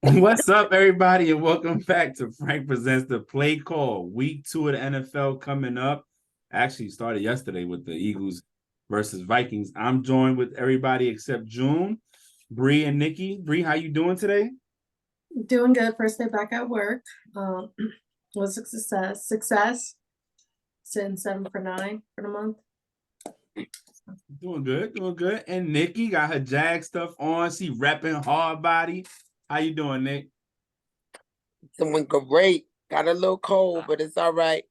What's up, everybody, and welcome back to Frank Presents the Play Call. Week 2 of the NFL coming up. Actually, started yesterday with the Eagles versus Vikings. I'm joined with everybody except June, Bree, and Nikki. Bree, how you doing today? Doing good. First day back at work. Um, was a success. Success. Sitting 7 for 9 for the month. Doing good, doing good. And Nikki got her Jag stuff on. She repping hard body. How you doing, Nick? Doing great. Got a little cold, but it's all right.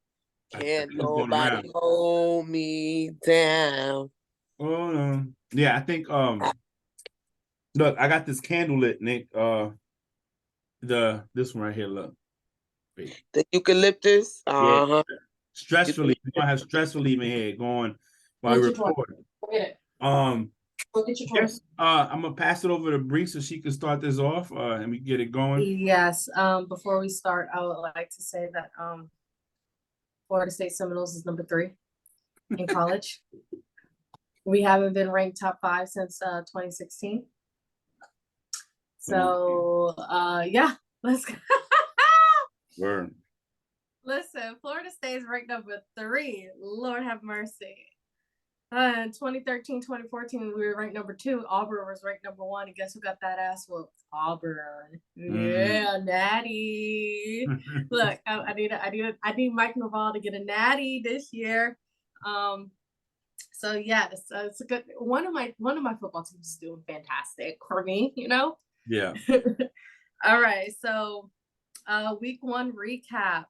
I Can't think it's going around. nobody hold me down. Oh no. Yeah, I think look, I got this candle lit, Nick. This one right here, look. Wait. The eucalyptus. Yeah. Uh-huh. Stress relief. We're gonna have stress relief in here going while we record. Go get it. Um Go get your yes, I'm gonna pass it over to Bree so she can start this off and we can get it going. Yes. Before we start, I would like to say that Florida State Seminoles is number 3 in college. We haven't been ranked top 5 since 2016. So yeah, let's go. Word. Listen, Florida State is ranked number 3. Lord have mercy. In 2013, 2014, we were ranked number 2. Auburn was ranked number 1. And guess who got that ass whooped? Auburn. Yeah, natty. Look, I need Mike Naval to get a natty this year. So yes, it's a good one of my football teams is doing fantastic for me, Yeah. All right, so week 1 recap.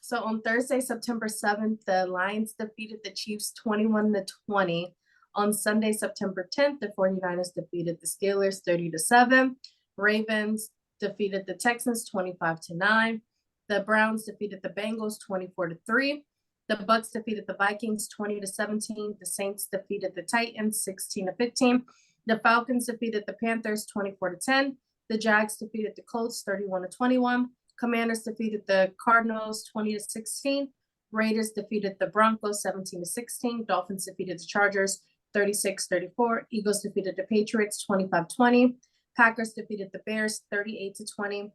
So on Thursday, September 7th, the Lions defeated the Chiefs 21-20. On Sunday, September 10th, the 49ers defeated the Steelers 30-7. Ravens defeated the Texans 25-9. The Browns defeated the Bengals 24-3. The Bucks defeated the Vikings 20-17. The Saints defeated the Titans 16-15. The Falcons defeated the Panthers 24-10. The Jags defeated the Colts 31-21. Commanders defeated the Cardinals 20-16. Raiders defeated the Broncos 17-16. Dolphins defeated the Chargers 36-34. Eagles defeated the Patriots 25-20. Packers defeated the Bears 38-20.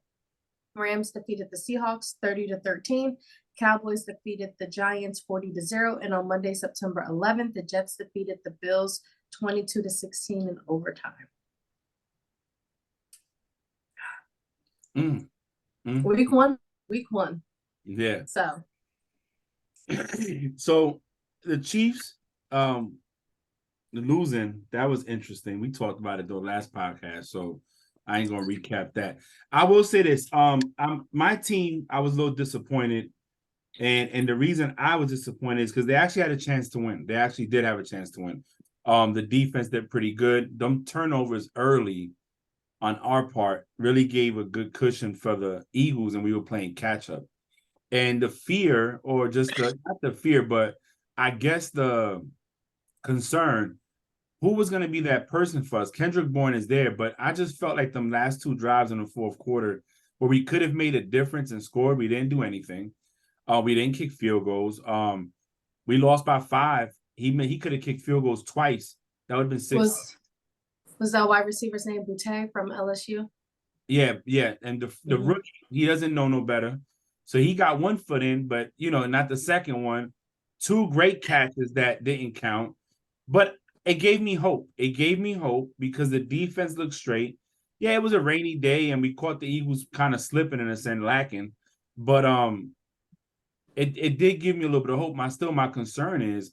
Rams defeated the Seahawks 30-13. Cowboys defeated the Giants 40-0. And on Monday, September 11th, the Jets defeated the Bills 22-16 in overtime. Week one. Yeah. So So the Chiefs, losing, that was interesting. We talked about it the last podcast, so I ain't gonna recap that. I will say this. My team, I was a little disappointed. And the reason I was disappointed is because they actually had a chance to win. They actually did have a chance to win. The defense did pretty good. Them turnovers early on our part really gave a good cushion for the Eagles, and we were playing catch up. And the fear, or just not the fear, but I guess the concern, who was going to be that person for us? Kendrick Bourne is there, but I just felt like them last 2 drives in the fourth quarter where we could have made a difference and scored. We didn't do anything. We didn't kick field goals. We lost by 5. He could have kicked field goals twice. That would have been 6. Was that wide receiver's name Boutte from LSU? Yeah. And the rookie, he doesn't know no better. So he got 1 foot in, but, not the second one. 2 great catches that didn't count. But it gave me hope. It gave me hope because the defense looked straight. Yeah, it was a rainy day, and we caught the Eagles kind of slipping in a sense, lacking. But it did give me a little bit of hope. My concern is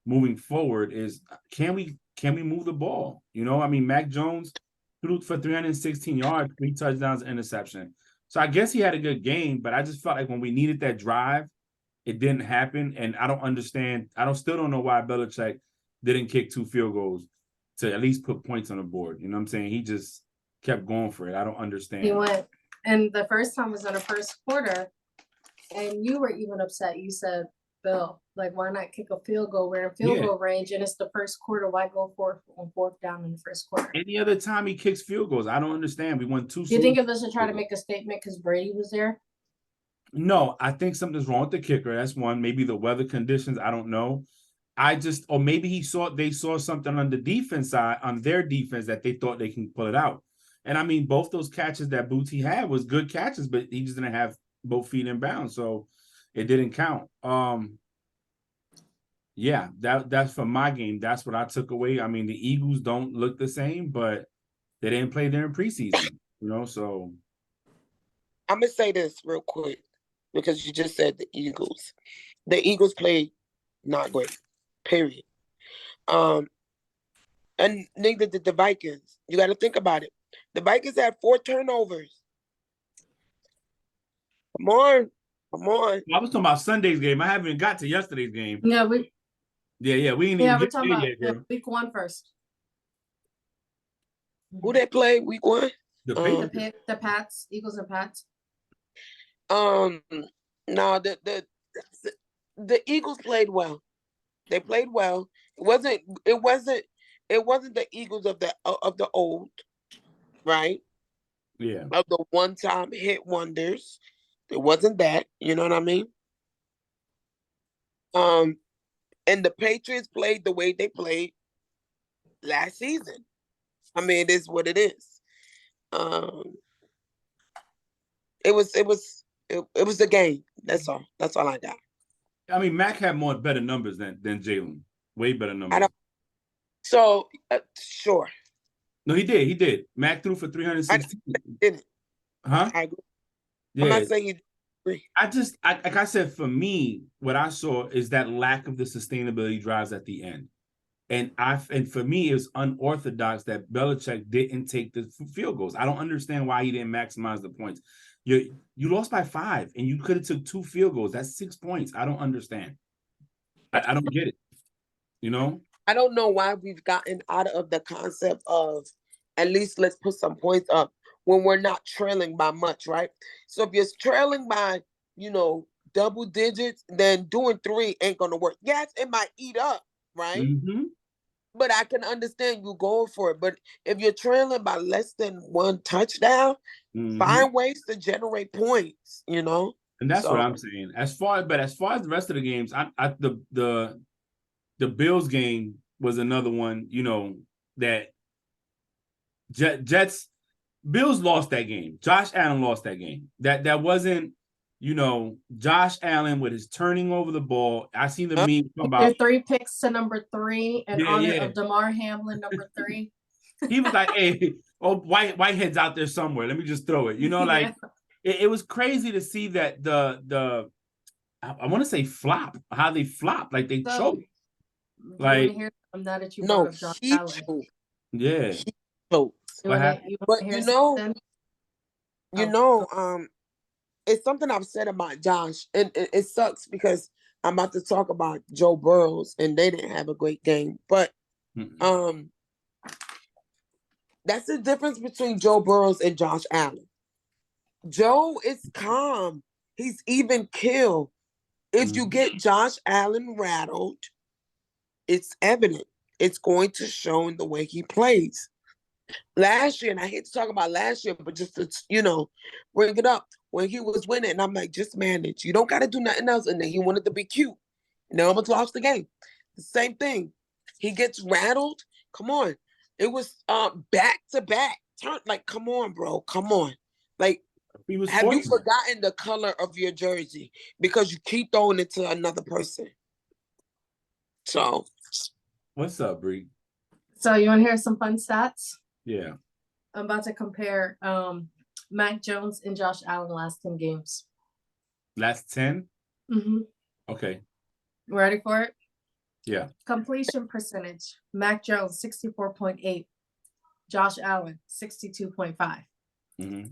moving forward is can we move the ball? Mac Jones threw for 316 yards, 3 touchdowns, interception. So I guess he had a good game, but I just felt like when we needed that drive, it didn't happen. And I don't understand. Still don't know why Belichick didn't kick 2 field goals to at least put points on the board. You know what I'm saying? He just kept going for it. I don't understand. He went, and the first time was in the first quarter, and you were even upset. You said, Bill, like, why not kick a field goal? We're in field goal range, and it's the first quarter. Why go for it on 4th down in the first quarter? Any other time he kicks field goals, I don't understand. We won 2. You think it was to try to make a statement because Brady was there? No, I think something's wrong with the kicker. That's one. Maybe the weather conditions. I don't know. Or maybe they saw something on the defense side, on their defense, that they thought they can pull it out. And I mean, both those catches that Booty had was good catches, but he just didn't have both feet in bounds, so it didn't count. Yeah, that's from my game. That's what I took away. I mean, the Eagles don't look the same, but they didn't play during preseason, so. I'm gonna say this real quick because you just said the Eagles. The Eagles played not great, period. And neither did the Vikings. You got to think about it. The Vikings had 4 turnovers. Come on. I was talking about Sunday's game. I haven't even got to yesterday's game. Yeah, we We ain't even we're get talking there about yet, girl. week 1 first. Who they play week 1? The The Patriots. the Pats, Eagles and Pats. No, the Eagles played well. They played well. It wasn't the Eagles of the old, right? Yeah. Of the one-time hit wonders. It wasn't that, you know what I mean? And the Patriots played the way they played last season. I mean, it is what it is. It was the game. That's all. That's all I got. I mean, Mac had better numbers than Jalen. Way better numbers. So, sure. No, he did. He did. Mac threw for 316. Didn't. Huh? I agree. Yeah. I'm not saying you agree. Like I said, for me, what I saw is that lack of the sustainability drives at the end. And for me, it was unorthodox that Belichick didn't take the field goals. I don't understand why he didn't maximize the points. You lost by 5, and you could have took 2 field goals. That's 6 points. I don't understand. I don't get it. I don't know why we've gotten out of the concept of at least let's put some points up when we're not trailing by much, right? So if you're trailing by, double digits, then doing 3 ain't gonna work. Yes, it might eat up, right? Mm-hmm. But I can understand you going for it. But if you're trailing by less than 1 touchdown, find ways to generate points, And that's what I'm saying. As far as the rest of the games, the Bills game was another one, that Jets Bills lost that game. Josh Allen lost that game. That wasn't, Josh Allen with his turning over the ball. I seen the meme about 3 picks to number 3 in honor of DeMar Hamlin, number 3. He was like, "Hey, Whitehead's out there somewhere. Let me just throw it." It was crazy to see that I want to say flop, how they flop, like they choked. Like, hear now that you no, brought up Josh he Allen. choked. Yeah. He choked. But it's something I've said about Josh, and it sucks because I'm about to talk about Joe Burrows, and they didn't have a great game. But that's the difference between Joe Burrows and Josh Allen. Joe is calm. He's even killed. If you get Josh Allen rattled, it's evident. It's going to show in the way he plays. Last year, and I hate to talk about last year, but just to, bring it up, when he was winning, and I'm like, just manage. You don't got to do nothing else. And then he wanted to be cute. And they almost lost the game. The same thing. He gets rattled. Come on. It was back to back. Come on, bro. Come on. Have you forgotten the color of your jersey because you keep throwing it to another person? So. What's up, Bree? So you want to hear some fun stats? Yeah. I'm about to compare Mac Jones and Josh Allen last 10 games. Last 10? Mm-hmm. Okay. Ready for it? Yeah. Completion percentage. Mac Jones, 64.8. Josh Allen, 62.5. Mm-hmm.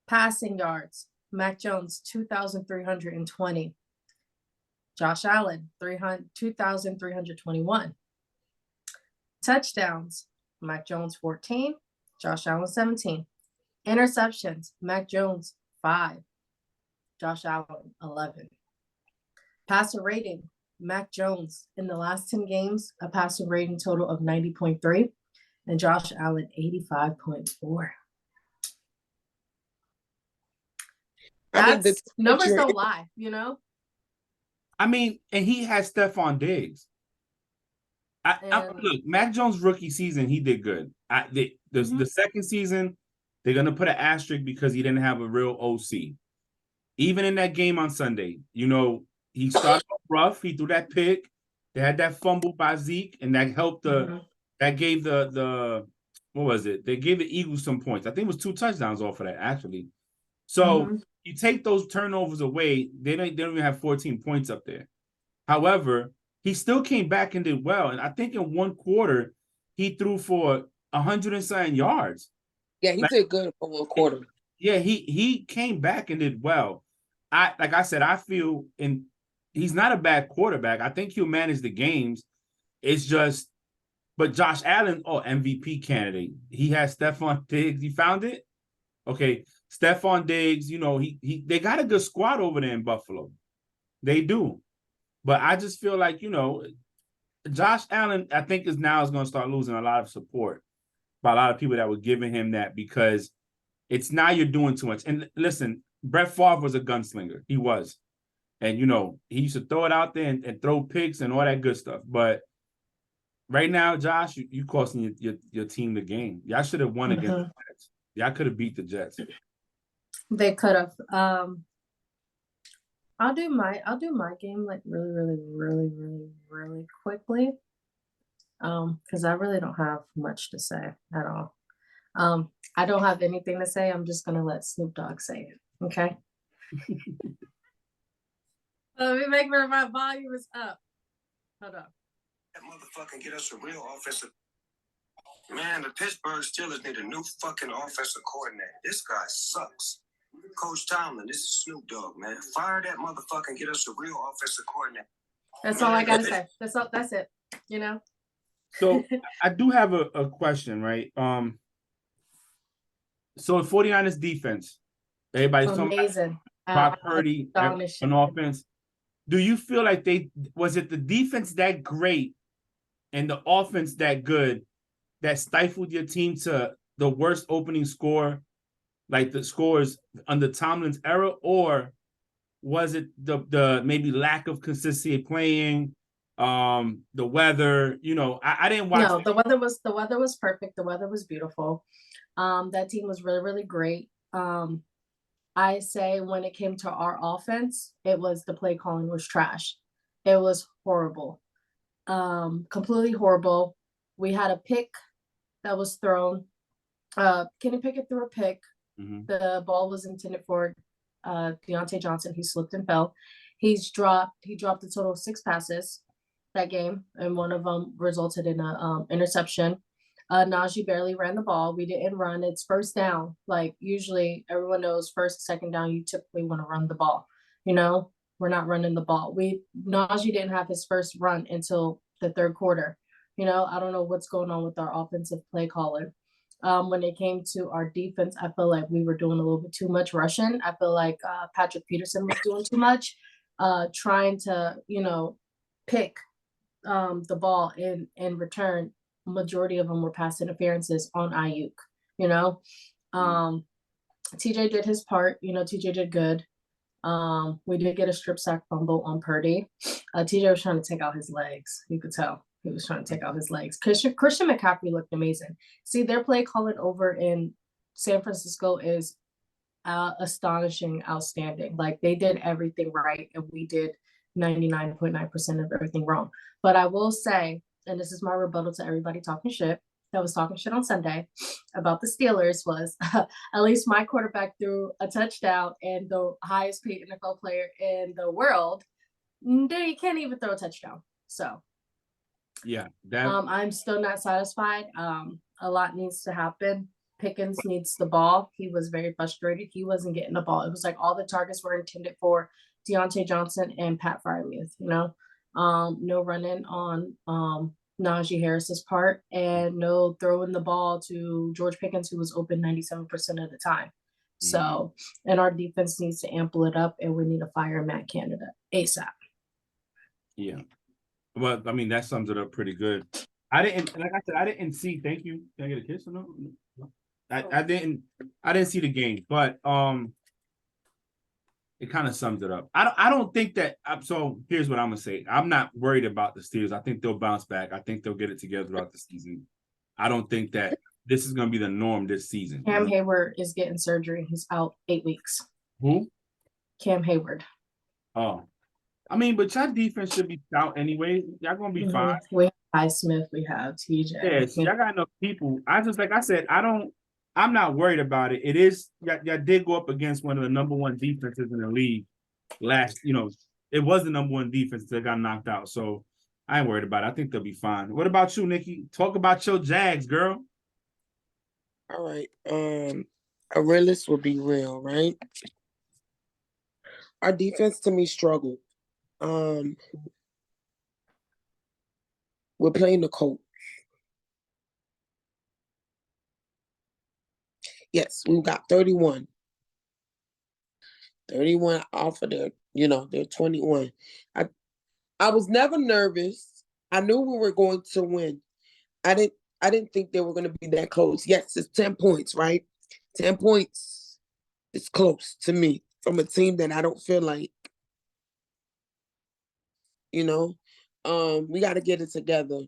Passing yards. Mac Jones, 2,320. Josh Allen, 2,321. Touchdowns. Mac Jones, 14. Josh Allen, 17. Interceptions. Mac Jones, 5. Josh Allen, 11. Passer rating. Mac Jones, in the last 10 games, a passer rating total of 90.3. And Josh Allen, 85.4. That's numbers don't lie, I mean, and he has Stephon Diggs. Look, Mac Jones' rookie season, he did good. The second season, they're gonna put an asterisk because he didn't have a real OC. Even in that game on Sunday, you know, he started off rough. He threw that pick. They had that fumble by Zeke, and that helped that gave the what was it? They gave the Eagles some points. I think it was 2 touchdowns off of that, actually. So you take those turnovers away, they don't even have 14 points up there. However, he still came back and did well. And I think in one quarter, he threw for 100 and something yards. Yeah, he did good for one quarter. Yeah, he came back and did well. Like I said, I feel he's not a bad quarterback. I think he'll manage the games. It's just, but Josh Allen, MVP candidate. He has Stephon Diggs. You found it? Okay. Stephon Diggs, you know, they got a good squad over there in Buffalo. They do. But I just feel like, you know, Josh Allen, I think is going to start losing a lot of support by a lot of people that were giving him that, because it's now you're doing too much. And listen, Brett Favre was a gunslinger. He was. And, you know, he used to throw it out there and throw picks and all that good stuff. But right now, Josh, you costing your team the game. Y'all should have won against the Jets. Y'all could have beat the Jets. They could have. I'll do my game like really quickly. Because I really don't have much to say at all. I don't have anything to say. I'm just gonna let Snoop Dogg say it. Okay. Let me make sure my volume is up. Hold on. That motherfucker get us a real offensive. Man, the Pittsburgh Steelers need a new fucking offensive coordinator. This guy sucks. Coach Tomlin, this is Snoop Dogg, man. Fire that motherfucker and get us a real offensive coordinator. That's all I gotta say. That's it. You know. So I do have a question, right? So 49ers defense, everybody's talking amazing. Brock Purdy on offense. Do you feel like was it the defense that great and the offense that good that stifled your team to the worst opening score, like the scores under Tomlin's era, or was it the maybe lack of consistency playing, the weather? You know, I didn't watch. No, the weather was perfect. The weather was beautiful. That team was really, really great. I say when it came to our offense, it was the play calling was trash. It was horrible. Completely horrible. We had a pick that was thrown. Kenny Pickett threw a pick. The ball was intended for Deontay Johnson. He slipped and fell. He dropped a total of 6 passes that game, and one of them resulted in a interception. Najee barely ran the ball. We didn't run. It's first down. Like usually everyone knows first, second down, you typically want to run the ball. You know, we're not running the ball. Najee didn't have his first run until the third quarter. You know, I don't know what's going on with our offensive play calling. When it came to our defense, I feel like we were doing a little bit too much rushing. I feel like Patrick Peterson was doing too much, trying to, you know, pick the ball in return. Majority of them were pass interferences on Ayuk, you know. TJ did his part, you know, TJ did good. We did get a strip sack fumble on Purdy. TJ was trying to take out his legs. You could tell he was trying to take out his legs. Christian McCaffrey looked amazing. See, their play calling over in San Francisco is astonishing, outstanding. Like they did everything right and we did 99.9% of everything wrong. But I will say, and this is my rebuttal to everybody talking shit that was talking shit on Sunday about the Steelers, was at least my quarterback threw a touchdown and the highest paid NFL player in the world, he can't even throw a touchdown. So yeah, I'm still not satisfied. A lot needs to happen. Pickens needs the ball. He was very frustrated. He wasn't getting the ball. It was like all the targets were intended for Deontay Johnson and Pat Freiermuth, you know. No running on Najee Harris's part, and no throwing the ball to George Pickens, who was open 97% of the time. So, and our defense needs to amp it up, and we need to fire Matt Canada ASAP. Yeah. Well, I mean, that sums it up pretty good. I didn't see, thank you. Can I get a kiss or no? I didn't see the game, but it kind of sums it up. I don't think that. So here's what I'm gonna say. I'm not worried about the Steelers. I think they'll bounce back. I think they'll get it together throughout the season. I don't think that this is going to be the norm this season. Cam Hayward is getting surgery. He's out 8 weeks. Who? Cam Hayward. Oh, I mean, but your defense should be stout anyway. Y'all gonna be fine. We have Highsmith. We have TJ. Yes, y'all got enough people. Like I said, I'm not worried about it. It is y'all did go up against one of the number one defenses in the league last. It was the number one defense that got knocked out. So I ain't worried about it. I think they'll be fine. What about you, Nikki? Talk about your Jags, girl. All right. A realist will be real, right? Our defense to me struggled. We're playing the Colts. Yes, we've got 31. 31 off of their 21. I was never nervous. I knew we were going to win. I didn't think they were going to be that close. Yes, it's 10 points, right? 10 points is close to me from a team that I don't feel like, we got to get it together.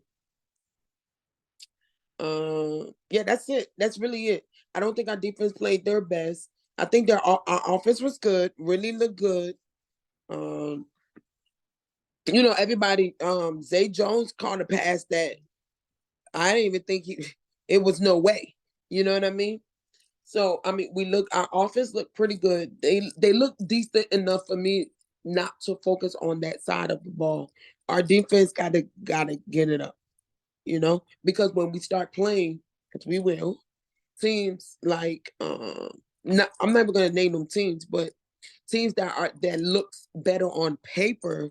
Yeah, that's it. That's really it. I don't think our defense played their best. I think our offense was good, really looked good. Everybody, Zay Jones caught a pass that I didn't even think it was no way. You know what I mean? So, I mean, our offense looked pretty good. They look decent enough for me not to focus on that side of the ball. Our defense gotta get it up, because when we start playing, because we will, teams like I'm never gonna name them teams, but teams that looks better on paper,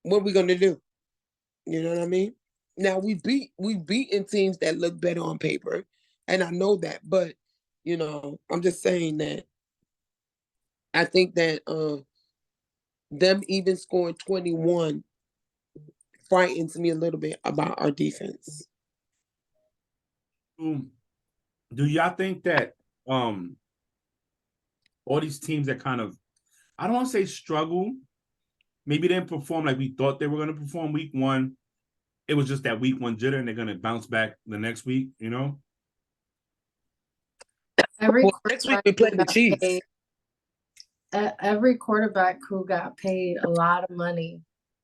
what are we gonna do? You know what I mean? Now we've beaten teams that look better on paper, and I know that, but I'm just saying that I think that them even scoring 21 frightens me a little bit about our defense. Do y'all think that all these teams that kind of, I don't want to say struggle, maybe didn't perform like we thought they were going to perform week one, it was just that week one jitter and they're going to bounce back the next week, Next week we play the Chiefs. Every quarterback who got paid a lot of money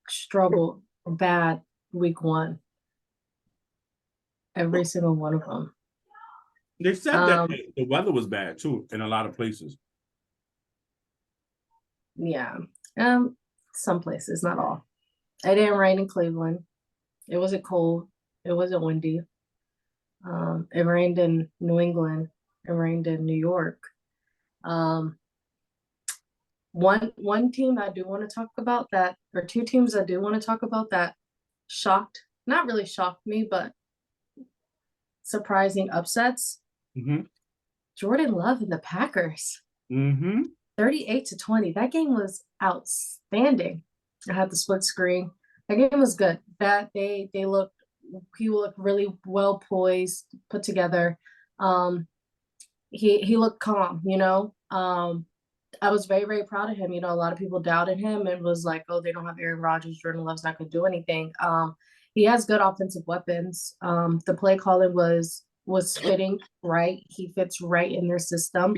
struggled bad week one. Every single one of them. They said that the weather was bad too in a lot of places. Yeah. Some places, not all. It didn't rain in Cleveland. It wasn't cold. It wasn't windy. It rained in New England. It rained in New York. One team I do want to talk about that, or two teams I do want to talk about that not really shocked me, but surprising upsets. Mm-hmm. Jordan Love and the Packers. Mm-hmm. 38-20. That game was outstanding. I had the split screen. That game was good. He looked really well poised, put together. He looked calm, I was very, very proud of him. A lot of people doubted him and was like, oh, they don't have Aaron Rodgers. Jordan Love's not going to do anything. He has good offensive weapons. The play calling was fitting right. He fits right in their system.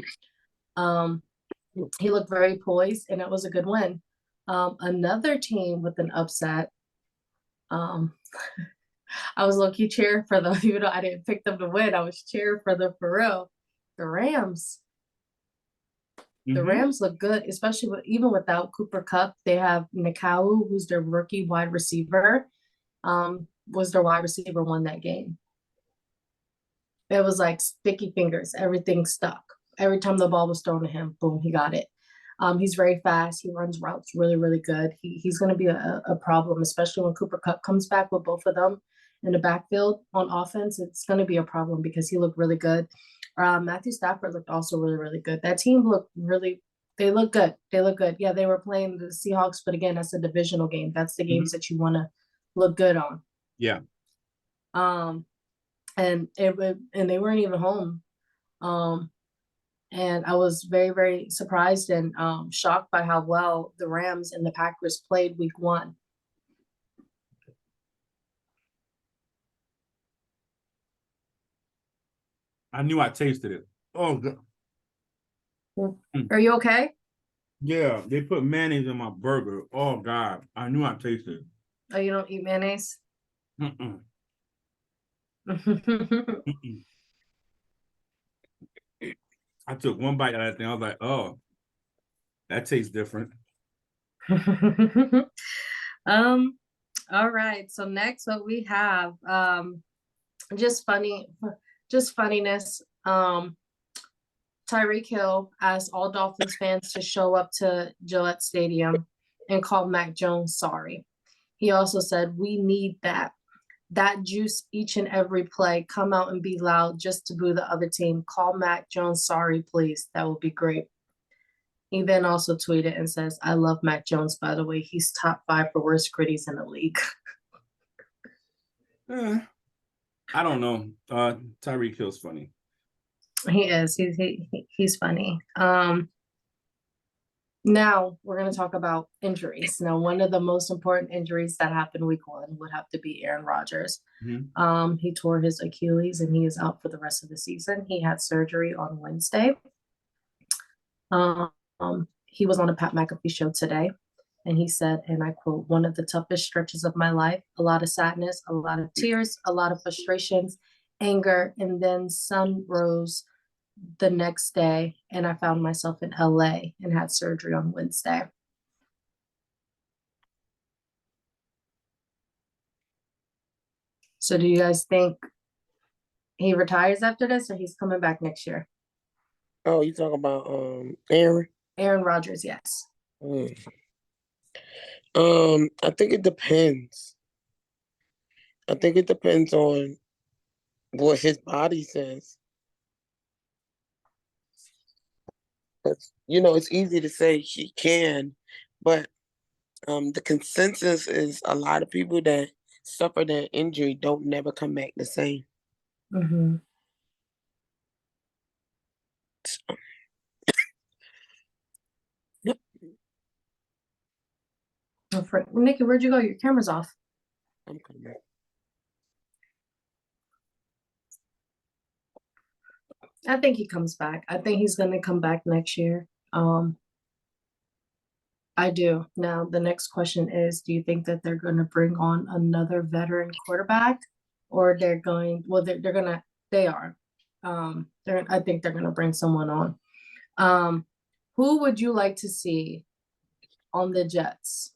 He looked very poised, and it was a good win. Another team with an upset. I was low-key cheering for them, even though I didn't pick them to win. I was cheering for them for real. The Rams. The Rams look good, especially even without Cooper Kupp. They have Nakau, who's their rookie wide receiver. Was their wide receiver won that game. It was like sticky fingers. Everything stuck. Every time the ball was thrown to him, boom, he got it. He's very fast. He runs routes really, really good. He's going to be a problem, especially when Cooper Kupp comes back with both of them in the backfield on offense. It's going to be a problem because he looked really good. Matthew Stafford looked also really, really good. That team they look good. They look good. Yeah, they were playing the Seahawks, but again, that's a divisional game. That's the games that you want to look good on. Yeah. And they weren't even home. And I was very, very surprised and shocked by how well the Rams and the Packers played week one. I knew I tasted it. Oh, God. Are you okay? Yeah, they put mayonnaise in my burger. Oh, God. I knew I tasted it. Oh, you don't eat mayonnaise? Mm-mm, um, mm-mm. I took one bite of that thing. I was like, oh, that tastes different. all right. So next what we have, just funniness. Tyreek Hill asked all Dolphins fans to show up to Gillette Stadium and call Mac Jones sorry. He also said, we need that juice each and every play. Come out and be loud just to boo the other team. Call Mac Jones sorry, please. That would be great. He then also tweeted and says, I love Mac Jones, by the way. He's top 5 for worst critics in the league. I don't know. Tyreek Hill's funny. He is. He's funny. Now we're going to talk about injuries. Now, one of the most important injuries that happened week 1 would have to be Aaron Rodgers. Mm-hmm. He tore his Achilles and he is out for the rest of the season. He had surgery on Wednesday. He was on a Pat McAfee show today, and he said, and I quote, one of the toughest stretches of my life, a lot of sadness, a lot of tears, a lot of frustrations, anger, and then sun rose the next day, and I found myself in LA and had surgery on Wednesday. So do you guys think he retires after this, or he's coming back next year? Oh, you talking about Aaron? Aaron Rodgers, yes. I think it depends. I think it depends on what his body says. It's easy to say he can, but the consensus is a lot of people that suffer that injury don't never come back the same. Mm-hmm. Yep. Nikki, where'd you go? Your camera's off. I'm coming back. I think he comes back. I think he's going to come back next year. I do. Now, the next question is, do you think that they're going to bring on another veteran quarterback, or they're going, well, they are. I think they're going to bring someone on. Who would you like to see on the Jets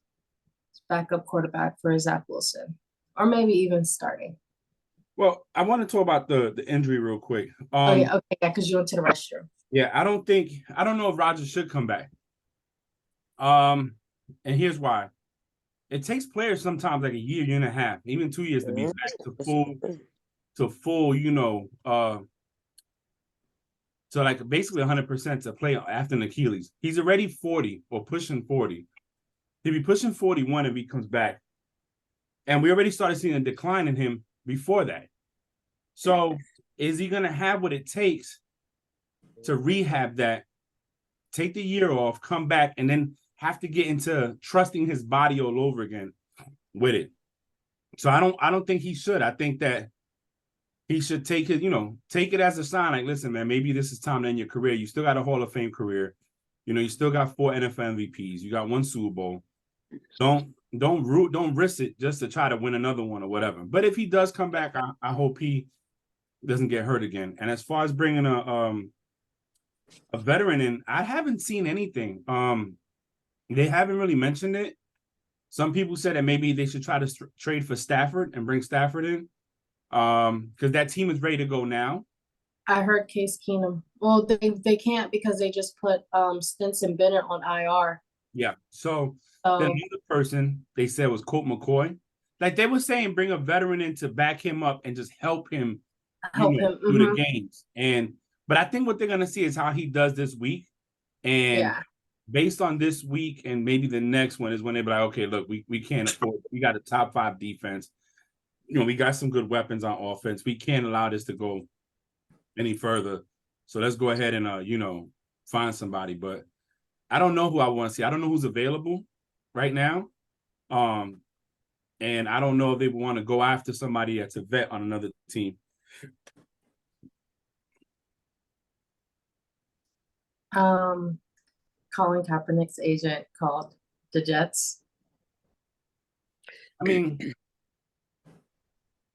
backup quarterback for Zach Wilson, or maybe even starting? Well, I want to talk about the injury real quick. Okay, because you went to the restroom. Yeah, I don't know if Rodgers should come back. And here's why. It takes players sometimes like a year and a half, even 2 years to be back to full, so like basically 100% to play after an Achilles. He's already 40 or pushing 40. He'll be pushing 41 if he comes back. And we already started seeing a decline in him before that. So is he going to have what it takes to rehab that, take the year off, come back, and then have to get into trusting his body all over again with it? So I don't think he should. I think that he should take it as a sign. Like, listen, man, maybe this is time to end your career. You still got a Hall of Fame career. You still got 4 NFL MVPs. You got 1 Super Bowl. Don't risk it just to try to win another one or whatever. But if he does come back, I hope he doesn't get hurt again. And as far as bringing a veteran in, I haven't seen anything. They haven't really mentioned it. Some people said that maybe they should try to trade for Stafford and bring Stafford in, because that team is ready to go now. I heard Case Keenum. Well, they can't because they just put Stinson Bennett on IR. Yeah. So the other person they said was Colt McCoy. Like they were saying, bring a veteran in to back him up and just help him through the games. But I think what they're gonna see is how he does this week. And based on this week and maybe the next one is when they'll be like, okay, look, we can't afford it. We got a top 5 defense. We got some good weapons on offense. We can't allow this to go any further. So let's go ahead and find somebody. But I don't know who I want to see. I don't know who's available right now. And I don't know if they want to go after somebody that's a vet on another team. Colin Kaepernick's agent called the Jets. I mean,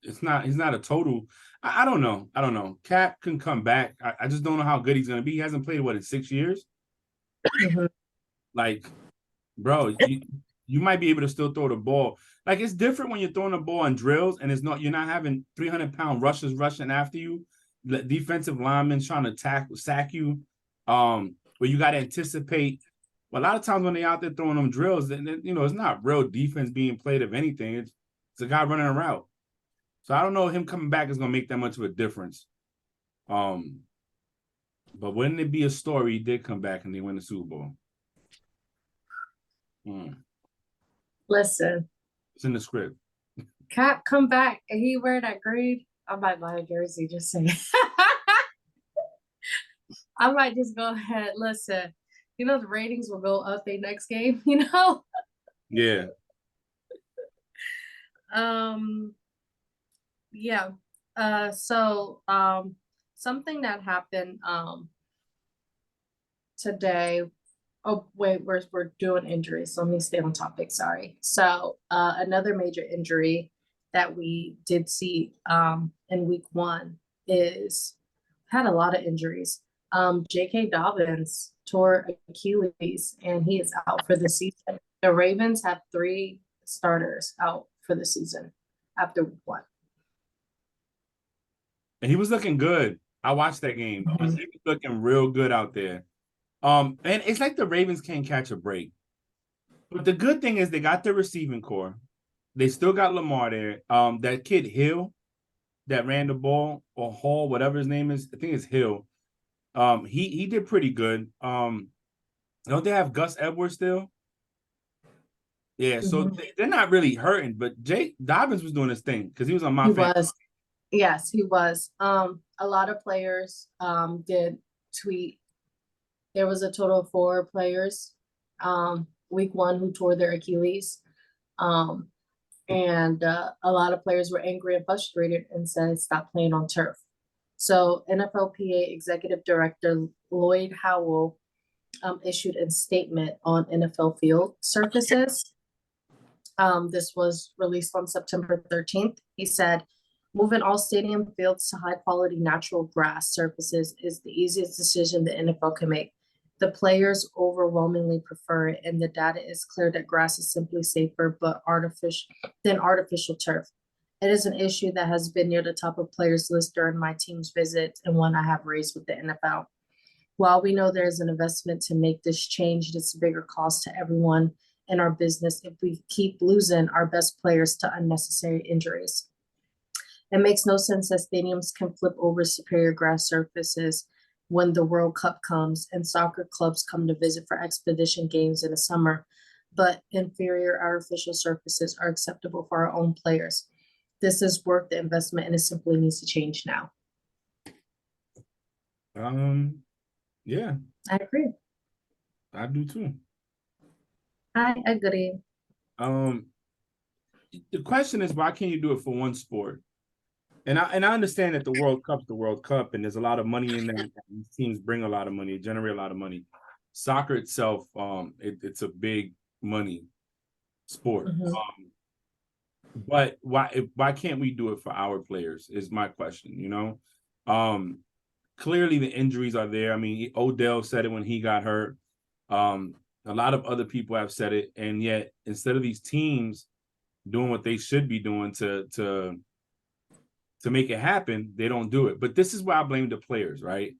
he's not a total. I don't know. I don't know. Cap can come back. I just don't know how good he's gonna be. He hasn't played in 6 years. Mhm. Like, bro, you might be able to still throw the ball. Like, it's different when you're throwing the ball on drills and you're not having 300-pound rushers rushing after you, the defensive linemen trying to sack you, where you got to anticipate. But a lot of times when they're out there throwing them drills, then it's not real defense being played of anything. It's a guy running a route. So I don't know if him coming back is gonna make that much of a difference. But wouldn't it be a story he did come back and they win the Super Bowl? Listen, It's in the script. Cap come back and he wear that green. I might buy a jersey, just saying. I might just go ahead. Listen, the ratings will go up their next game, Yeah. Yeah. Something that happened today. Oh, wait, we're doing injuries. So let me stay on topic. Sorry. So another major injury that we did see in week 1 is had a lot of injuries. J.K. Dobbins tore Achilles and he is out for the season. The Ravens have 3 starters out for the season after week 1. And he was looking good. I watched that game. Mhm. He was looking real good out there. And it's like the Ravens can't catch a break. But the good thing is they got their receiving core. They still got Lamar there. That kid Hill that ran the ball, or Hall, whatever his name is, I think it's Hill. He did pretty good. Don't they have Gus Edwards still? Yeah, so they're not really hurting, but Jake Dobbins was doing his thing because he was on my He fan. was. Yes, he was. A lot of players did tweet. There was a total of 4 players week 1 who tore their Achilles. And a lot of players were angry and frustrated and said, stop playing on turf. So NFLPA Executive Director Lloyd Howell issued a statement on NFL field surfaces. This was released on September 13th. He said, moving all stadium fields to high-quality natural grass surfaces is the easiest decision the NFL can make. The players overwhelmingly prefer it, and the data is clear that grass is simply safer than artificial turf. It is an issue that has been near the top of players' list during my team's visits and one I have raised with the NFL. While we know there is an investment to make this change, it's a bigger cost to everyone in our business if we keep losing our best players to unnecessary injuries. It makes no sense that stadiums can flip over superior grass surfaces when the World Cup comes and soccer clubs come to visit for expedition games in the summer, but inferior artificial surfaces are acceptable for our own players. This is worth the investment and it simply needs to change now. Yeah, I agree. I do too. I agree. The question is, why can't you do it for one sport? And I understand that the World Cup's the World Cup, and there's a lot of money in that. These teams bring a lot of money, generate a lot of money. Soccer itself, it's a big money sport. But why can't we do it for our players? Is my question. Clearly the injuries are there. I mean, Odell said it when he got hurt. A lot of other people have said it, and yet instead of these teams doing what they should be doing to make it happen, they don't do it. But this is why I blame the players, right?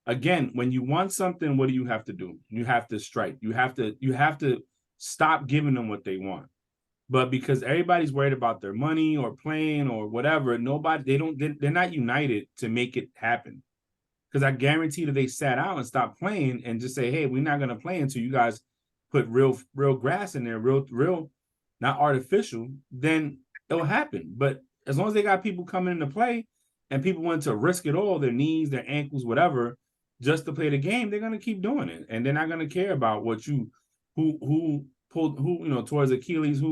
Again, when you want something, what do you have to do? You have to strike. You have to stop giving them what they want. But because everybody's worried about their money or playing or whatever, they're not united to make it happen. Because I guarantee that they sat out and stopped playing and just say, hey, we're not going to play until you guys put real grass in there, real, not artificial, then it'll happen. But as long as they got people coming into play and people want to risk it all, their knees, their ankles, whatever, just to play the game, they're going to keep doing it. And they're not going to care about what who towards Achilles,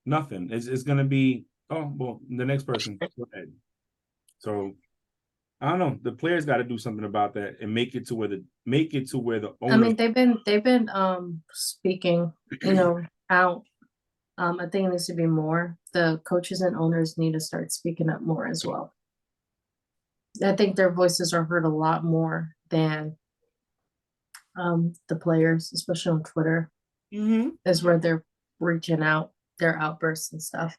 nothing. It's going to be, oh, well, the next person. Go ahead. So I don't know. The players got to do something about that and make it to where the I owners. mean, they've been speaking, out. I think it needs to be more. The coaches and owners need to start speaking up more as well. I think their voices are heard a lot more than the players, especially on Twitter, Mhm. is where they're reaching out their outbursts and stuff.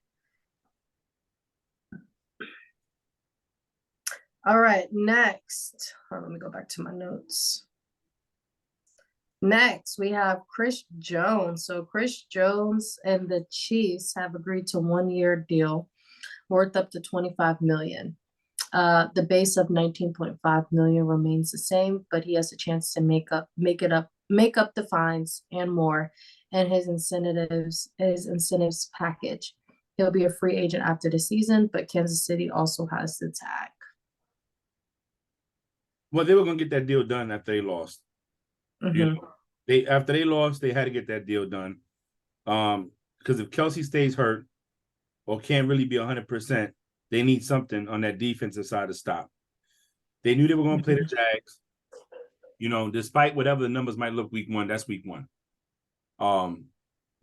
All right, next. Let me go back to my notes. Next, we have Chris Jones. So Chris Jones and the Chiefs have agreed to 1-year deal worth up to $25 million. The base of 19.5 million remains the same, but he has a chance to make up the fines and more, and his incentives package. He'll be a free agent after the season, but Kansas City also has the tag. Well, they were gonna get that deal done after they lost. You know, after they lost, they had to get that deal done. Because if Kelsey stays hurt or can't really be 100%, they need something on that defensive side to stop. They knew they were going to play the Jags. Despite whatever the numbers might look week one, that's week one.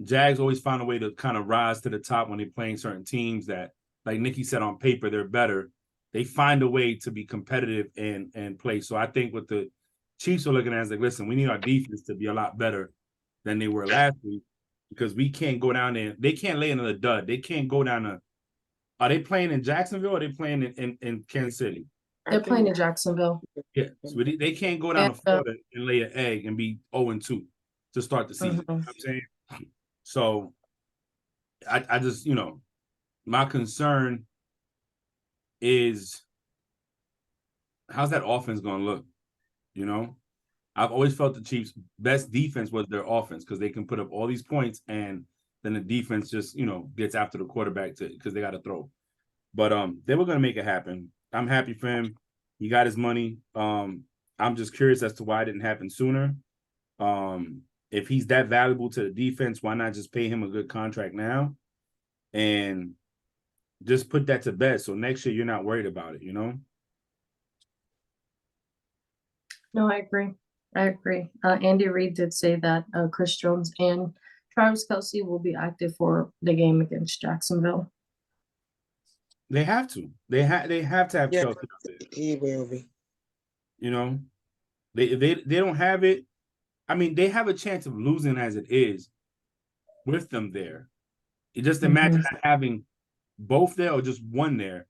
Jags always find a way to kind of rise to the top when they're playing certain teams that, like Nikki said, on paper, they're better. They find a way to be competitive and play. So I think what the Chiefs are looking at is like, listen, we need our defense to be a lot better than they were last week because we can't go down there. They can't lay another dud. They can't go down to – are they playing in Jacksonville or are they playing in Kansas City? They're playing in Jacksonville. Yeah. So they can't go down to Florida and lay an egg and be 0-2 to start the season. You know what I'm saying? So I just, my concern is how's that offense going to look? I've always felt the Chiefs' best defense was their offense because they can put up all these points and then the defense just, gets after the quarterback because they got to throw. But they were going to make it happen. I'm happy for him. He got his money. I'm just curious as to why it didn't happen sooner. If he's that valuable to the defense, why not just pay him a good contract now and just put that to bed so next year you're not worried about it, No, I agree. Andy Reid did say that Chris Jones and Travis Kelce will be active for the game against Jacksonville. They have to. They have to have Kelce out there. He will be. They don't have it. I mean, they have a chance of losing as it is with them there. You just imagine not having both there or just one there.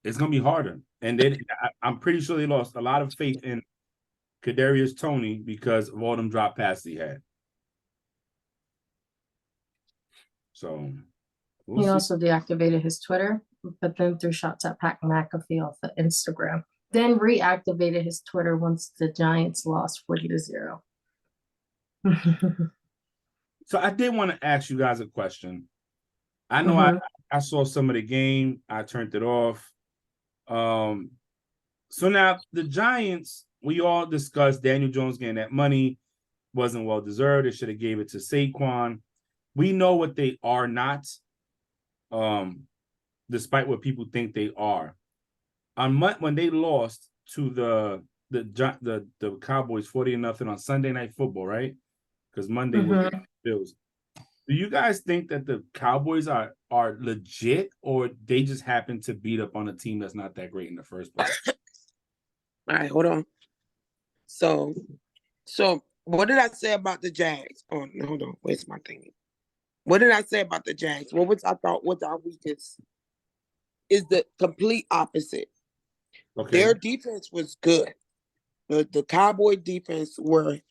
It's gonna be harder. And I'm pretty sure they lost a lot of faith in Kadarius Toney because of all them drop passes he had. So he also deactivated his Twitter, but then threw shots at Pat McAfee off of Instagram. Then reactivated his Twitter once the Giants lost 40-0. So I did want to ask you guys a question. I know I saw some of the game. I turned it off. So now the Giants, we all discussed Daniel Jones getting that money wasn't well deserved. They should have gave it to Saquon. We know what they are not, despite what people think they are. When they lost to the Cowboys 40-0 on Sunday Night Football, right? Because Monday was the Bills. Do you guys think that the Cowboys are legit, or they just happen to beat up on a team that's not that great in the first place? All right, hold on. So what did I say about the Jags? Oh, no, hold on. Where's my thing? What did I say about the Jags? I thought was our weakest is the complete opposite. Okay. Their defense was good. The Cowboy defense were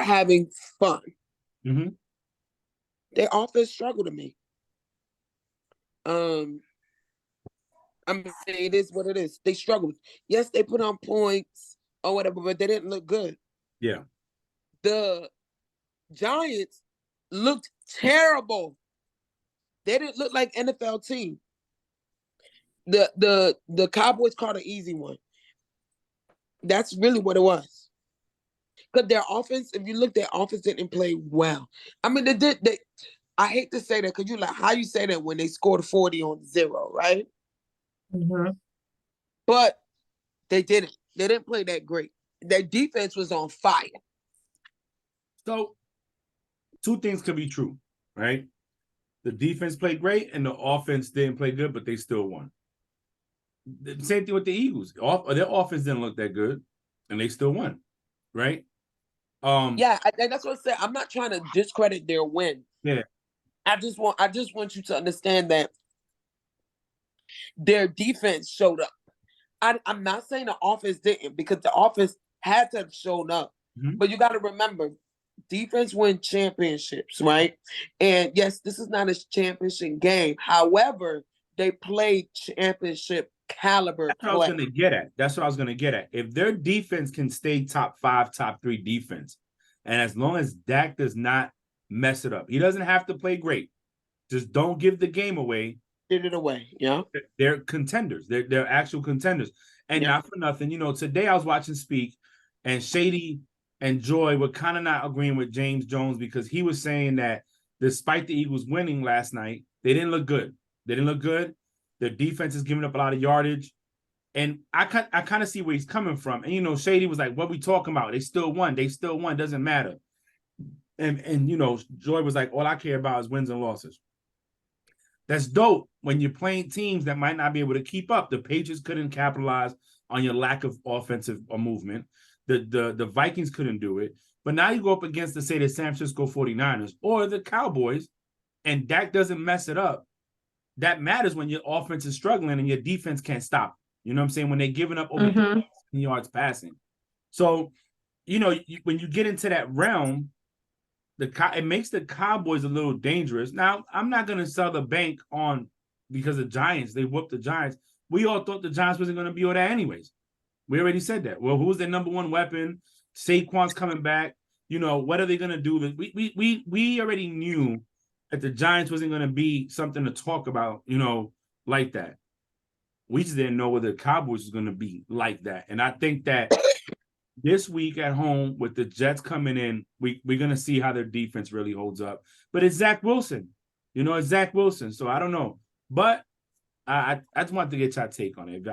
having fun. Mm-hmm. Their offense struggled to me. I mean, it is what it is. They struggled. Yes, they put on points or whatever, but they didn't look good. Yeah. The Giants looked terrible. They didn't look like NFL team. The Cowboys caught an easy one. That's really what it was. Because their offense, if you look, their offense didn't play well. I mean, I hate to say that because how you say that when they scored 40-0, right? Mm-hmm. but they didn't. They didn't play that great. Their defense was on fire. So, two things could be true, right? The defense played great and the offense didn't play good, but they still won. The same thing with the Eagles. Their offense didn't look that good, and they still won, right? Yeah, that's what I said. I'm not trying to discredit their win. Yeah. I just want you to understand that their defense showed up. I'm not saying the offense didn't, because the offense had to have shown up. Mhm. But you got to remember, defense win championships, right? And yes, this is not a championship game. However, they played championship caliber That's what I was play. going to get at. That's what I was going to get at. If their defense can stay top 5, top 3 defense, and as long as Dak does not mess it up, he doesn't have to play great. Just don't give the game away. Did it away, yeah. They're contenders. They're actual contenders. And Yeah. not for nothing, today I was watching Speak, and Shady and Joy were kind of not agreeing with James Jones, because he was saying that despite the Eagles winning last night, they didn't look good. They didn't look good. Their defense is giving up a lot of yardage. And I kind of see where he's coming from. And, Shady was like, what we talking about? They still won. They still won. Doesn't matter. And Joy was like, all I care about is wins and losses. That's dope when you're playing teams that might not be able to keep up. The Patriots couldn't capitalize on your lack of offensive movement. The Vikings couldn't do it. But now you go up against, the San Francisco 49ers or the Cowboys, and Dak doesn't mess it up. That matters when your offense is struggling and your defense can't stop. You know what I'm saying? When they're giving up over 30 yards passing. So, when you get into that realm, it makes the Cowboys a little dangerous. Now, I'm not going to sell the bank on, because the Giants, they whooped the Giants. We all thought the Giants wasn't going to be all that anyways. We already said that. Well, who's their number one weapon? Saquon's coming back. What are they going to do? We already knew that the Giants wasn't going to be something to talk about, like that. We just didn't know whether the Cowboys was going to be like that. And I think that this week at home with the Jets coming in, we're going to see how their defense really holds up. But it's Zach Wilson. It's Zach Wilson. So I don't know. But I just wanted to get your take on it.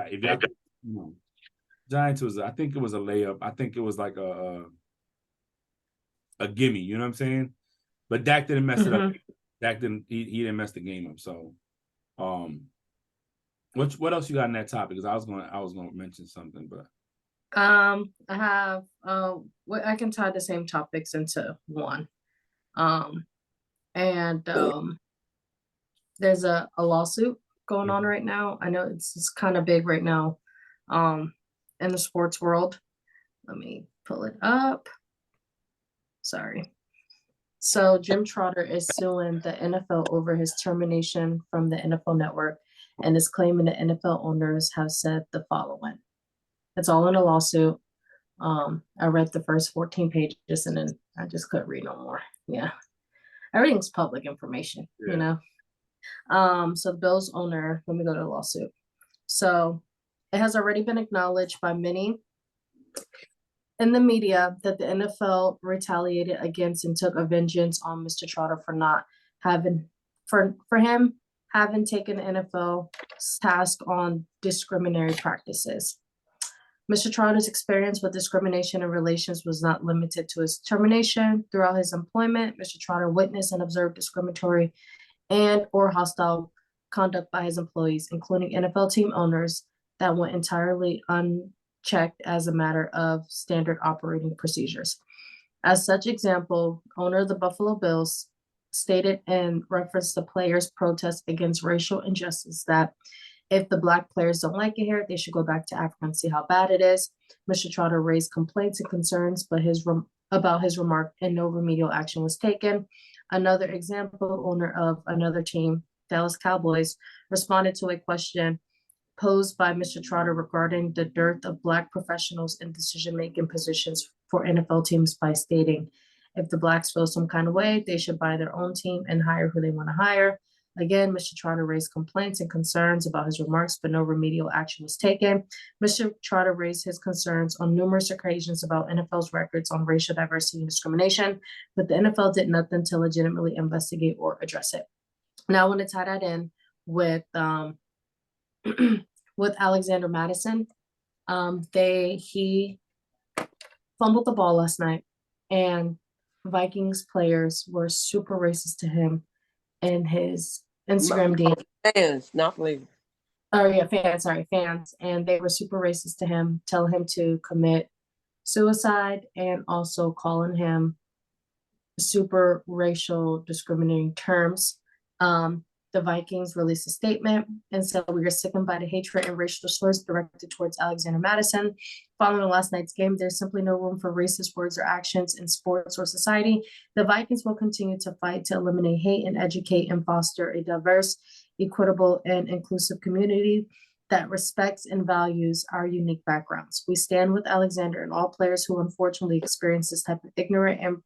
Giants I think it was a layup. I think it was like a gimme, you know what I'm saying? But Dak didn't mess it up. Dak didn't he didn't mess the game up. So what else you got on that topic? Because I was gonna mention something, but I have I can tie the same topics into one. There's a lawsuit going on right now. I know it's kind of big right now in the sports world. Let me pull it up. Sorry. So Jim Trotter is suing the NFL over his termination from the NFL Network, and is claiming the NFL owners have said the following. It's all in a lawsuit. I read the first 14 pages and then I just couldn't read no more. Yeah. Everything's public information, So the Bills owner, let me go to the lawsuit. So it has already been acknowledged by many in the media that the NFL retaliated against and took a vengeance on Mr. Trotter for not having, for him having taken the NFL's task on discriminatory practices. Mr. Trotter's experience with discrimination in relations was not limited to his termination. Throughout his employment, Mr. Trotter witnessed and observed discriminatory and or hostile conduct by his employees, including NFL team owners, that went entirely unchecked as a matter of standard operating procedures. As such example, owner of the Buffalo Bills stated in reference to players' protests against racial injustice that if the Black players don't like it here, they should go back to Africa and see how bad it is. Mr. Trotter raised complaints and concerns, but about his remark, and no remedial action was taken. Another example, owner of another team, Dallas Cowboys, responded to a question posed by Mr. Trotter regarding the dearth of Black professionals in decision-making positions for NFL teams by stating, if the Blacks feel some kind of way, they should buy their own team and hire who they want to hire. Again, Mr. Trotter raised complaints and concerns about his remarks, but no remedial action was taken. Mr. Trotter raised his concerns on numerous occasions about NFL's records on racial diversity and discrimination, but the NFL did nothing to legitimately investigate or address it. Now I want to tie that in with with Alexander Madison. He fumbled the ball last night, and Vikings players were super racist to him in his Instagram DM. Fans, not players. Oh yeah, fans, and they were super racist to him, telling him to commit suicide and also calling him super racial discriminating terms. The Vikings released a statement and said, "We are sickened by the hatred and racial slurs directed towards Alexander Madison. Following last night's game, there's simply no room for racist words or actions in sports or society. The Vikings will continue to fight to eliminate hate and educate and foster a diverse, equitable, and inclusive community that respects and values our unique backgrounds. We stand with Alexander and all players who unfortunately experience this type of ignorant and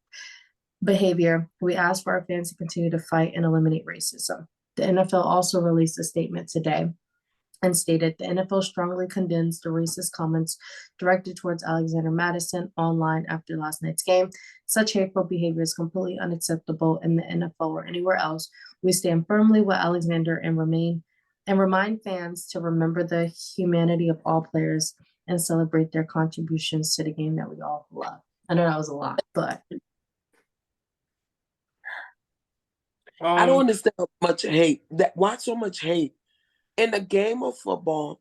behavior. We ask for our fans to continue to fight and eliminate racism." The NFL also released a statement today and stated the NFL strongly condemns the racist comments directed towards Alexander Madison online after last night's game. Such hateful behavior is completely unacceptable in the NFL or anywhere else. We stand firmly with Alexander and remind fans to remember the humanity of all players and celebrate their contributions to the game that we all love. I know that was a lot, but I don't understand much hate. Why so much hate? In a game of football,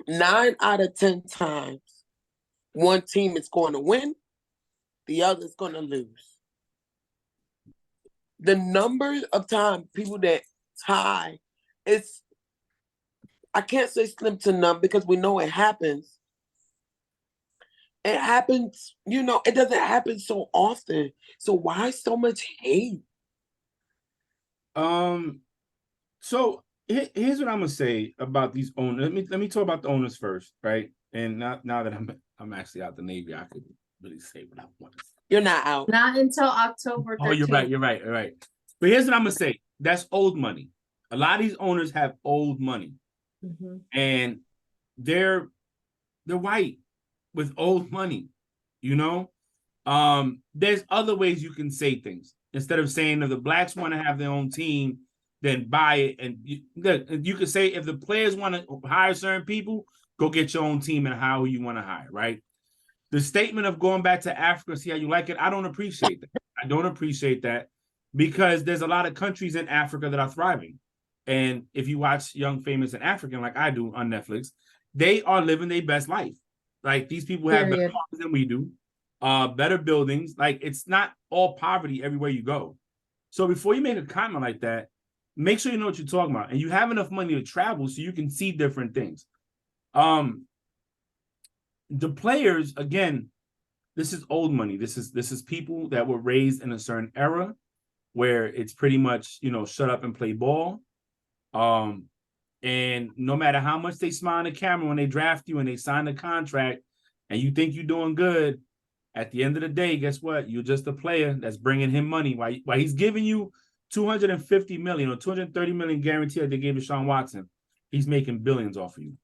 9 out of 10 times, one team is going to win, the other is going to lose. The number of times people that tie, I can't say slim to none because we know it happens. It happens, it doesn't happen so often. So why so much hate? So here's what I'm gonna say about these owners. Let me talk about the owners first, right? And now that I'm actually out the Navy, I could really say what I want to say. You're not out. not until October 13th. Oh, you're right. But here's what I'm gonna say. That's old money. A lot of these owners have old money, and they're white with old money. There's other ways you can say things. Instead of saying if the blacks want to have their own team, then buy it. And you could say if the players want to hire certain people, go get your own team and hire who you want to hire, right? The statement of going back to Africa, see how you like it, I don't appreciate that. I don't appreciate that because there's a lot of countries in Africa that are thriving. And if you watch Young, Famous, and African, like I do on Netflix, they are living their best life. Like these people have better homes than we do. Better buildings. Like it's not all poverty everywhere you go. So before you make a comment like that, make sure you know what you're talking about and you have enough money to travel so you can see different things. The players, again, this is old money. This is people that were raised in a certain era where it's pretty much, shut up and play ball. And no matter how much they smile on the camera when they draft you and they sign the contract and you think you're doing good, at the end of the day, guess what? You're just a player that's bringing him money. While he's giving you $250 million or $230 million guarantee that they gave to Deshaun Watson, he's making billions off of you.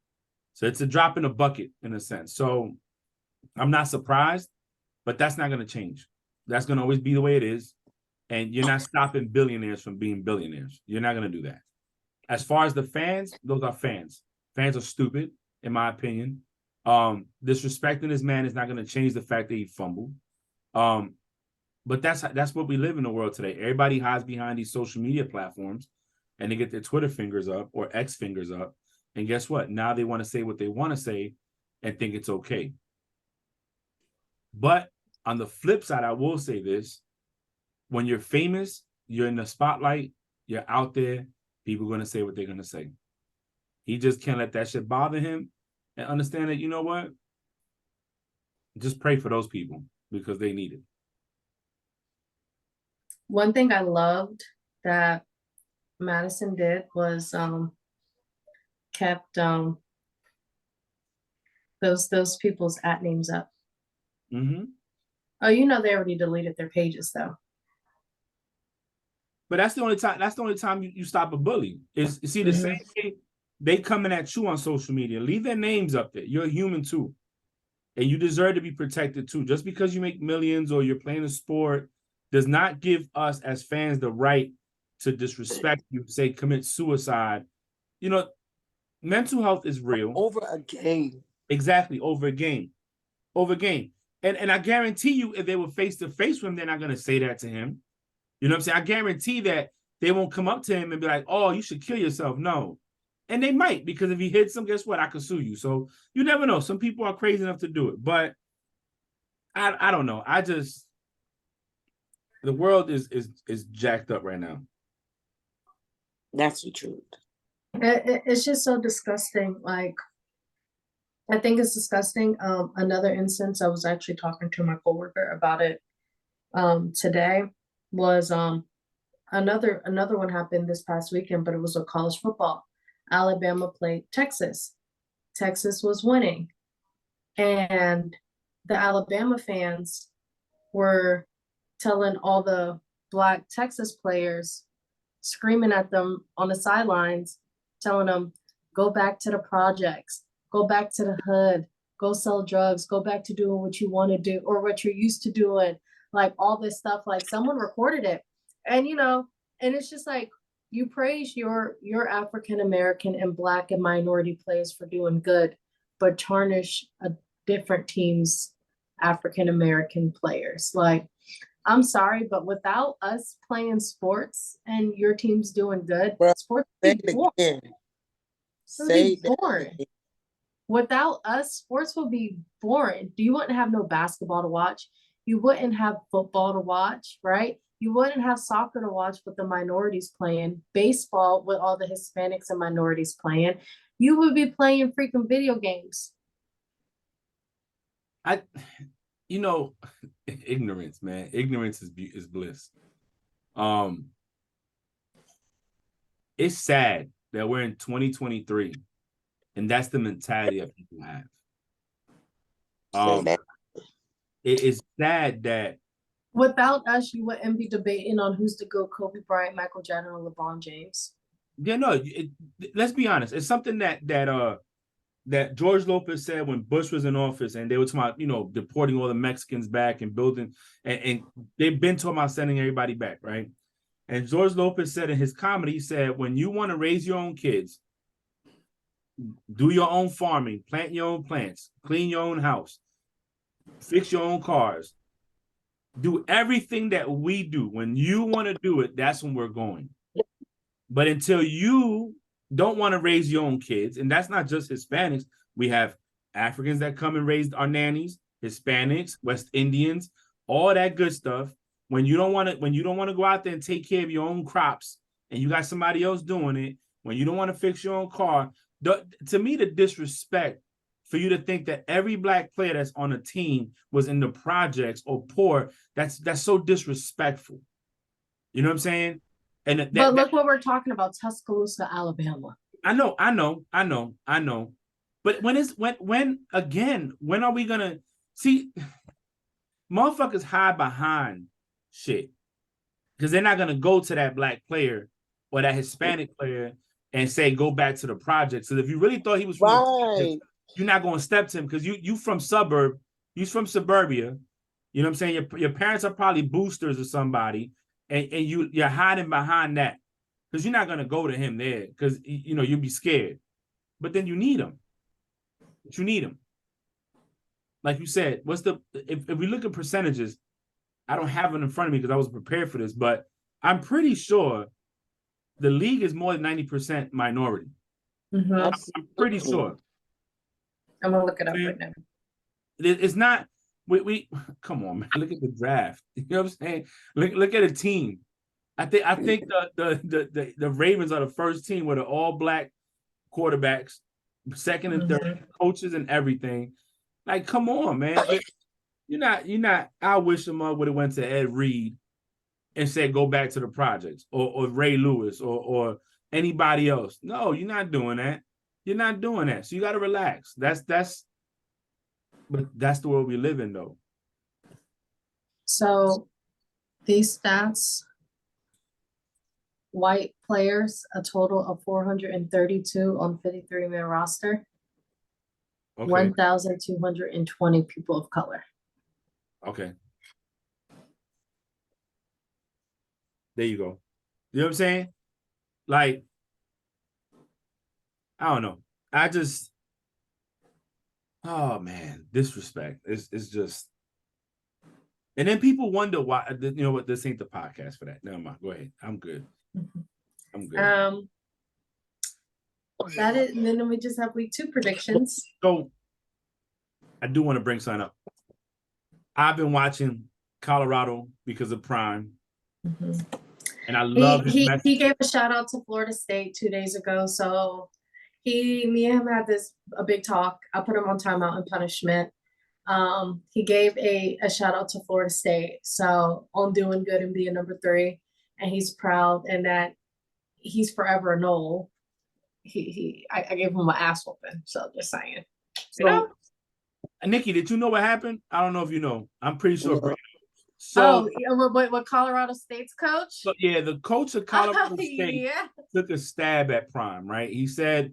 So it's a drop in a bucket in a sense. So I'm not surprised, but that's not going to change. That's going to always be the way it is. And you're not stopping billionaires from being billionaires. You're not going to do that. As far as the fans, those are fans. Fans are stupid, in my opinion. Disrespecting this man is not going to change the fact that he fumbled. But that's what we live in the world today. Everybody hides behind these social media platforms and they get their Twitter fingers up or X fingers up. And guess what? Now they want to say what they want to say and think it's okay. But on the flip side, I will say this. When you're famous, you're in the spotlight, you're out there, people are going to say what they're going to say. He just can't let that shit bother him. And understand that, you know what? Just pray for those people because they need it. One thing I loved that Madison did was kept those people's at names up. Mm-hmm. Oh, they already deleted their pages though. But that's the only time. That's the only time you stop a bully. Is see the same way they coming at you on social media. Leave their names up there. You're a human too, and you deserve to be protected too. Just because you make millions or you're playing a sport does not give us as fans the right to disrespect you. Say commit suicide. mental health is real. Over a game. Exactly, over a game. Over a game. And I guarantee you, if they were face to face with him, they're not going to say that to him. You know what I'm saying? I guarantee that they won't come up to him and be like, oh, you should kill yourself. No. And they might, because if he hits them, guess what? I could sue you. So you never know. Some people are crazy enough to do it. But I don't know. The world is jacked up right now. That's the truth. It's just so disgusting. Like, I think it's disgusting. Another instance, I was actually talking to my coworker about it today, was another one happened this past weekend, but it was a college football. Alabama played Texas. Texas was winning. And the Alabama fans were telling all the Black Texas players, screaming at them on the sidelines, telling them, go back to the projects, go back to the hood, go sell drugs, go back to doing what you want to do or what you're used to doing, like all this stuff. Like, someone recorded it. And, you know, and it's just like, you praise your African American and Black and minority players for doing good, but tarnish a different team's African American players. Like, I'm sorry, but without us playing sports and your team's doing good, Bruh, sports Say will be it boring. again. It'll Say be that boring. again. Without us, sports will be boring. You wouldn't have no basketball to watch. You wouldn't have football to watch, right? You wouldn't have soccer to watch with the minorities playing, baseball with all the Hispanics and minorities playing. You would be playing freaking video games. Ignorance, man. Ignorance is bliss. It's sad that we're in 2023, and that's the mentality that people have. Say that. It is sad that Without us, you wouldn't be debating on who's the GOAT, Kobe Bryant, Michael Jordan, or LeBron James. let's be honest. It's something that George Lopez said when Bush was in office, and they were talking about, deporting all the Mexicans back and building, and they've been talking about sending everybody back, right? And George Lopez said in his comedy, he said, when you want to raise your own kids, do your own farming, plant your own plants, clean your own house, fix your own cars, do everything that we do. When you want to do it, that's when we're going. But until you don't want to raise your own kids, and that's not just Hispanics, we have Africans that come and raise our nannies, Hispanics, West Indians, all that good stuff. When you don't want to go out there and take care of your own crops, and you got somebody else doing it, when you don't want to fix your own car, to me, the disrespect for you to think that every Black player that's on a team was in the projects or poor, that's so disrespectful. You know what I'm saying? And but look what we're talking about, Tuscaloosa, Alabama. I know. But when are we gonna see? Motherfuckers hide behind shit because they're not gonna go to that Black player or that Hispanic player and say go back to the project. So if you really thought he was from Right. you're not gonna step to him because you from suburbia. You know what I'm saying? Your parents are probably boosters or somebody, and you're hiding behind that because you're not gonna go to him there because you'll be scared. But then you need him. Like you said, if we look at percentages, I don't have it in front of me because I was prepared for this, but I'm pretty sure the league is more than 90% minority. Mm-hmm. I'm pretty sure. I'm gonna look it up right now. It's not. We come on, man. Look at the draft. You know what I'm saying? Look at a team. I think the Ravens are the first team with all Black quarterbacks, second and third coaches and everything. Like, come on, man. You're not. I wish someone would have went to Ed Reed and said go back to the projects or Ray Lewis or anybody else. No, you're not doing that. You're not doing that. So you got to relax. But that's the world we live in, though. So these stats: white players, a total of 432 on 53-man roster. Okay. 1,220 people of color. Okay. There you go. You know what I'm saying? Like, I don't know. I just, oh man, disrespect. It's just, and then people wonder why. You know what? This ain't the podcast for that. Never mind. Go ahead. I'm good. I'm good. That is, and then we just have week 2 predictions. So I do want to bring something up. I've been watching Colorado because of Prime, and I love his He message. gave a shout out to Florida State 2 days ago. So me and him had a big talk. I put him on timeout and punishment. He gave a shout out to Florida State. So on doing good and being number 3, and he's proud and that he's forever a Noel. I gave him an ass whooping. So just saying. So, Nikki, did you know what happened? I don't know if you know. I'm pretty sure. No. So, what Colorado State's coach? so yeah, the coach of Colorado State Yeah. took a stab at Prime, right? He said,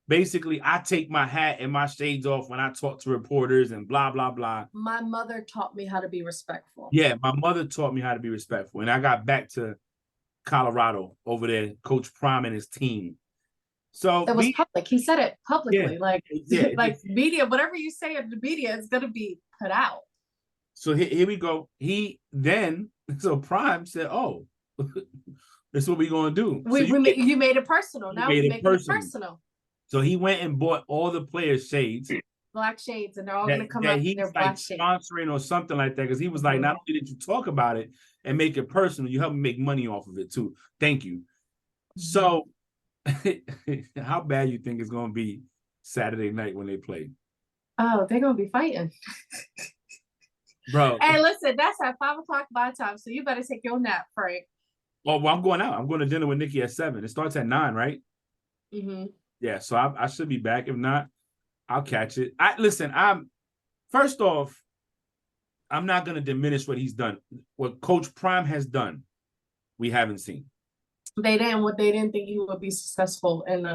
basically, I take my hat and my shades off when I talk to reporters and blah, blah, blah. My mother taught me how to be respectful. Yeah, my mother taught me how to be respectful. And I got back to Colorado over there, Coach Prime and his team. So It was public. He said it publicly. Yeah. Like media, whatever you say in the media is gonna be put out. So here we go. So Prime said, "Oh, this is what we're gonna do." You made it personal. Now we make it personal. So he went and bought all the players' shades, Black shades, and they're all gonna come out in their like black shades. sponsoring or something like that. Because he was like, not only did you talk about it and make it personal, you help me make money off of it too. Thank you. So, how bad you think it's gonna be Saturday night when they play? Oh, they're gonna be fighting. Bro. Hey, listen, that's at 5 o'clock my time, so you better take your nap, Frank. Well, I'm going out. I'm going to dinner with Nikki at 7. It starts at 9, right? Mm-hmm. Yeah, so I should be back. If not, I'll catch it. First off, I'm not going to diminish what he's done. What Coach Prime has done, we haven't seen. They didn't think he would be successful in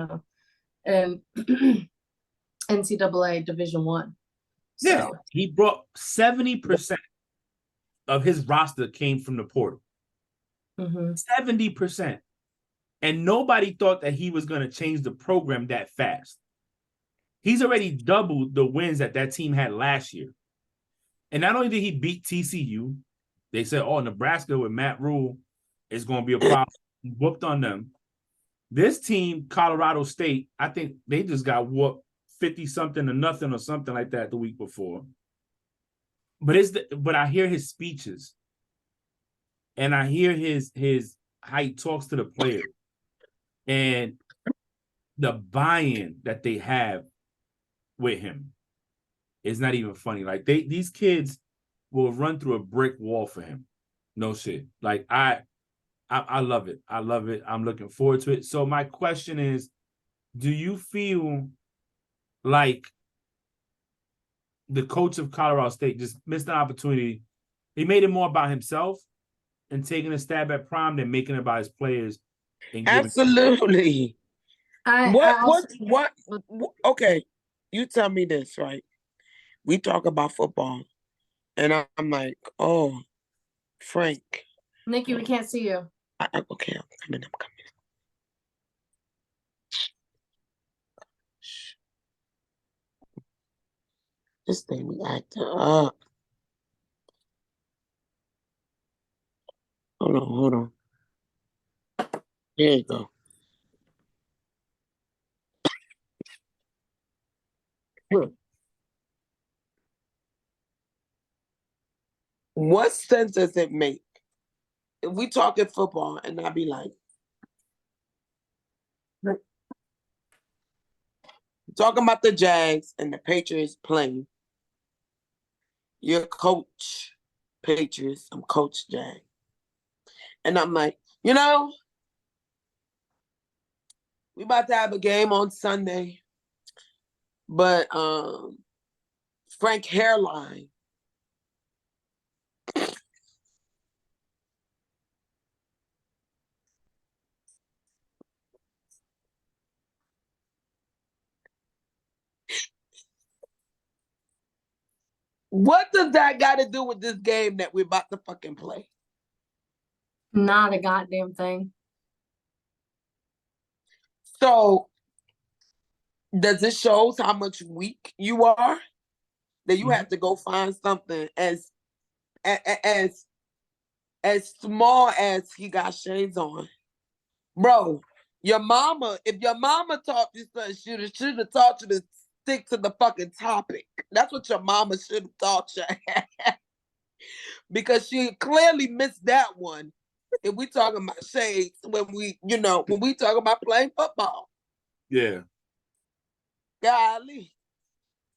NCAA Division I. Yeah, he brought 70% of his roster came from the portal. 70%. And nobody thought that he was going to change the program that fast. He's already doubled the wins that team had last year. And not only did he beat TCU, they said, oh, Nebraska with Matt Rule is going to be a problem. He whooped on them. This team, Colorado State, I think they just got whooped 50-something to nothing or something like that the week before. But I hear his speeches and I hear his how he talks to the players and the buy-in that they have with him is not even funny. Like these kids will run through a brick wall for him. No shit. Like I love it. I love it. I'm looking forward to it. So my question is, do you feel like the coach of Colorado State just missed an opportunity? He made it more about himself and taking a stab at Prime than making it about his players. Absolutely. Okay, you tell me this, right? We talk about football, and I'm like, oh, Frank. Nikki, we can't see you. Okay, I'm coming. This thing be acting up. Hold on. There you go. What sense does it make if we talking football and I be like, talking about the Jags and the Patriots playing? You're coach Patriots, I'm coach Jag. And I'm like, we about to have a game on Sunday, but Frank Hairline what does that got to do with this game that we're about to fucking play? Not a goddamn thing. So does it shows how much weak you are that you Mhm. have to go find something as small as he got shades on, bro? Your mama, if your mama taught you something, should have taught you to stick to the fucking topic. That's what your mama should have taught you. Because she clearly missed that one. If we talking about shades, when we talk about playing football, Yeah. golly,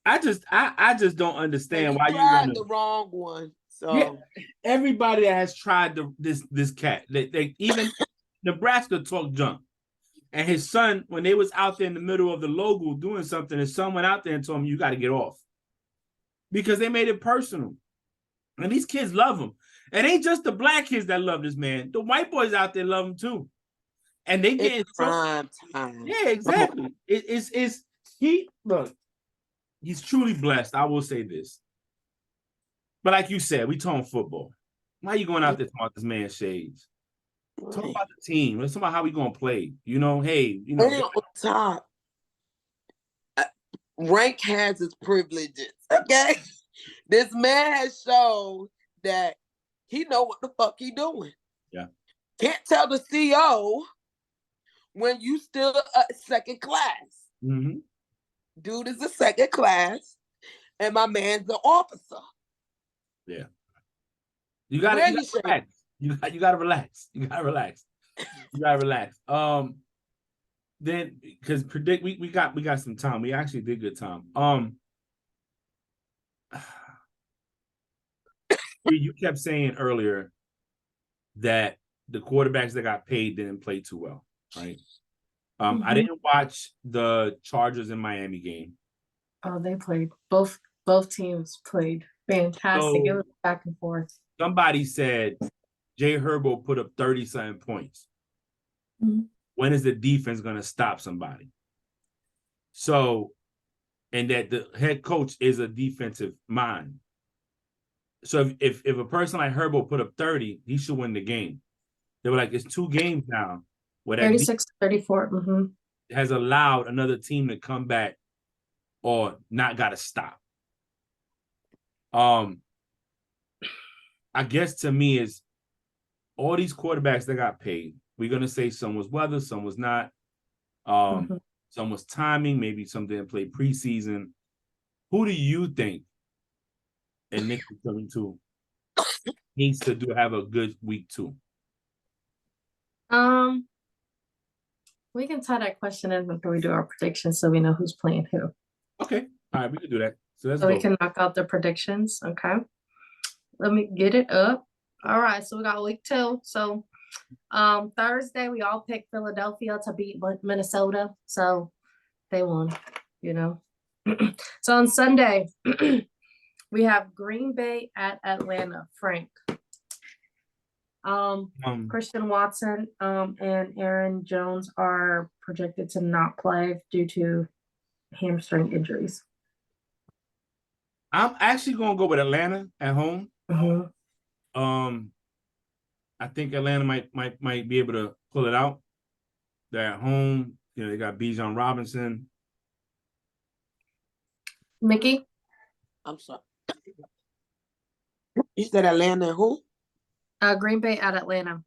I just don't so understand you why you want tried to. the wrong one. Yeah, So everybody that has tried this cat, they even Nebraska talk junk. And his son, when they was out there in the middle of the logo doing something, his son went out there and told him, "You got to get off," because they made it personal. And these kids love him. It ain't just the black kids that love this man. The white boys out there love him too. And they get in it's trouble. prime time. Yeah, exactly. It's he look. He's truly blessed. I will say this. But like you said, we talking football. Why are you going out there talking about this man's shades? Talk about the team. Let's talk about how we gonna play. You know, hey, And on top, Rank has his privileges. Okay, this man has shown that he know what the fuck he doing. Yeah. Can't tell the CO when you still a second class. Mm-hmm. Dude is a second class, and my man's an officer. Yeah. You gotta relax. You gotta relax. You gotta relax. You gotta relax. Then because predict we got some time. We actually did good time. You kept saying earlier that the quarterbacks that got paid didn't play too well, right? I didn't watch the Chargers in Miami game. Oh, they played. Both teams played fantastic. It So was back and forth. somebody said Jay Herbo put up 30-something points. Mhm. When is the defense going to stop somebody? So, and that the head coach is a defensive mind. So if a person like Herbo put up 30, he should win the game. They were like, it's 2 games now where that 36-34. has allowed another team to come back or not got to stop. I guess to me is all these quarterbacks that got paid. We're gonna say some was weather, some was not. Some was timing. Maybe some didn't play preseason. Who do you think? And Nick is coming too. Needs to have a good week 2. We can tie that question in before we do our predictions, so we know who's playing who. Okay, all right, we can do that. So let's So go. we can knock out the predictions. Okay. Let me get it up. All right, so we got week 2. So Thursday we all picked Philadelphia to beat Minnesota. So they won, you know. So on Sunday, we have Green Bay at Atlanta. Frank. Christian Watson and Aaron Jones are projected to not play due to hamstring injuries. I'm actually gonna go with Atlanta at home. I think Atlanta might be able to pull it out. They're at home. You know, they got Bijan Robinson. Mickey? I'm sorry. You said Atlanta and who? Green Bay at Atlanta.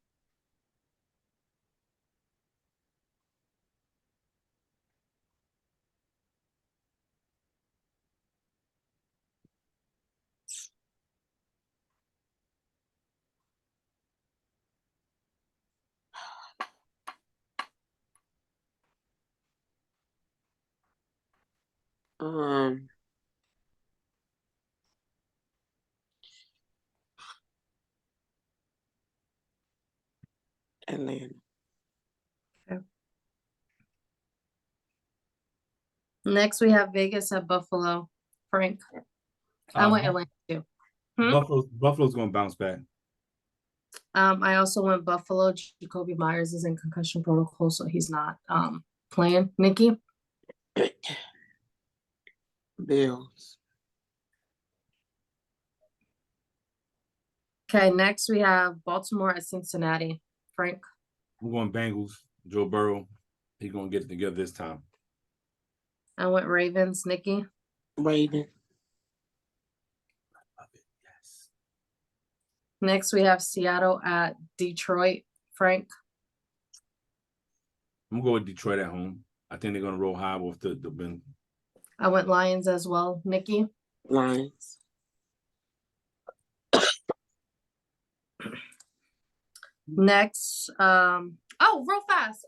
Atlanta. Okay. Next, we have Vegas at Buffalo. Frank. I went Atlanta too. Buffalo's gonna bounce back. I also went Buffalo. Jacoby Myers is in concussion protocol, so he's not playing. Nikki? Bills. Okay, next we have Baltimore at Cincinnati. Frank? We're going Bengals. Joe Burrow. He's gonna get it together this time. I went Ravens, Nikki. Raven. Yes. Next, we have Seattle at Detroit, Frank. I'm gonna go with Detroit at home. I think they're gonna roll high with the win. I went Lions as well, Nikki. Lions. Next, real fast.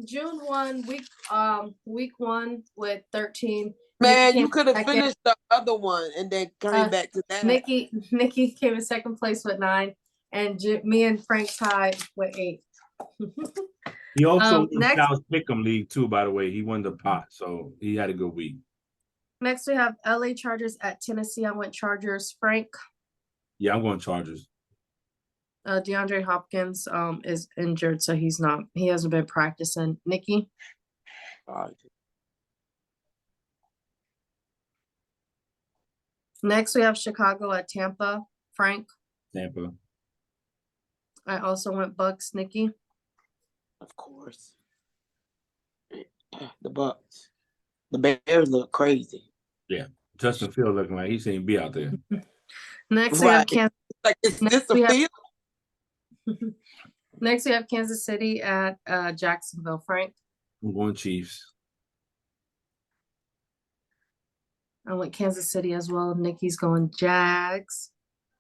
June 1, week 1 with 13. Man, Nikki you came could have second. finished the other one and then came back to that. Nikki came in second place with 9, and me and Frank tied with 8. He also won next- Sal's Pick'em League too, by the way. He won the pot, so he had a good week. Next, we have LA Chargers at Tennessee. I went Chargers, Frank. Yeah, I'm going Chargers. DeAndre Hopkins is injured, so he hasn't been practicing. Nikki. Next, we have Chicago at Tampa, Frank. Tampa. I also went Bucks, Nikki. Of course. The Bucks. The Bears look crazy. Justin Fields looking like he shouldn't be out there. Next, we have Right. Kansas. Like, is Next this the we have- field? Next, we have Kansas City at Jacksonville, Frank. I'm going Chiefs. I went Kansas City as well. Nikki's going Jags.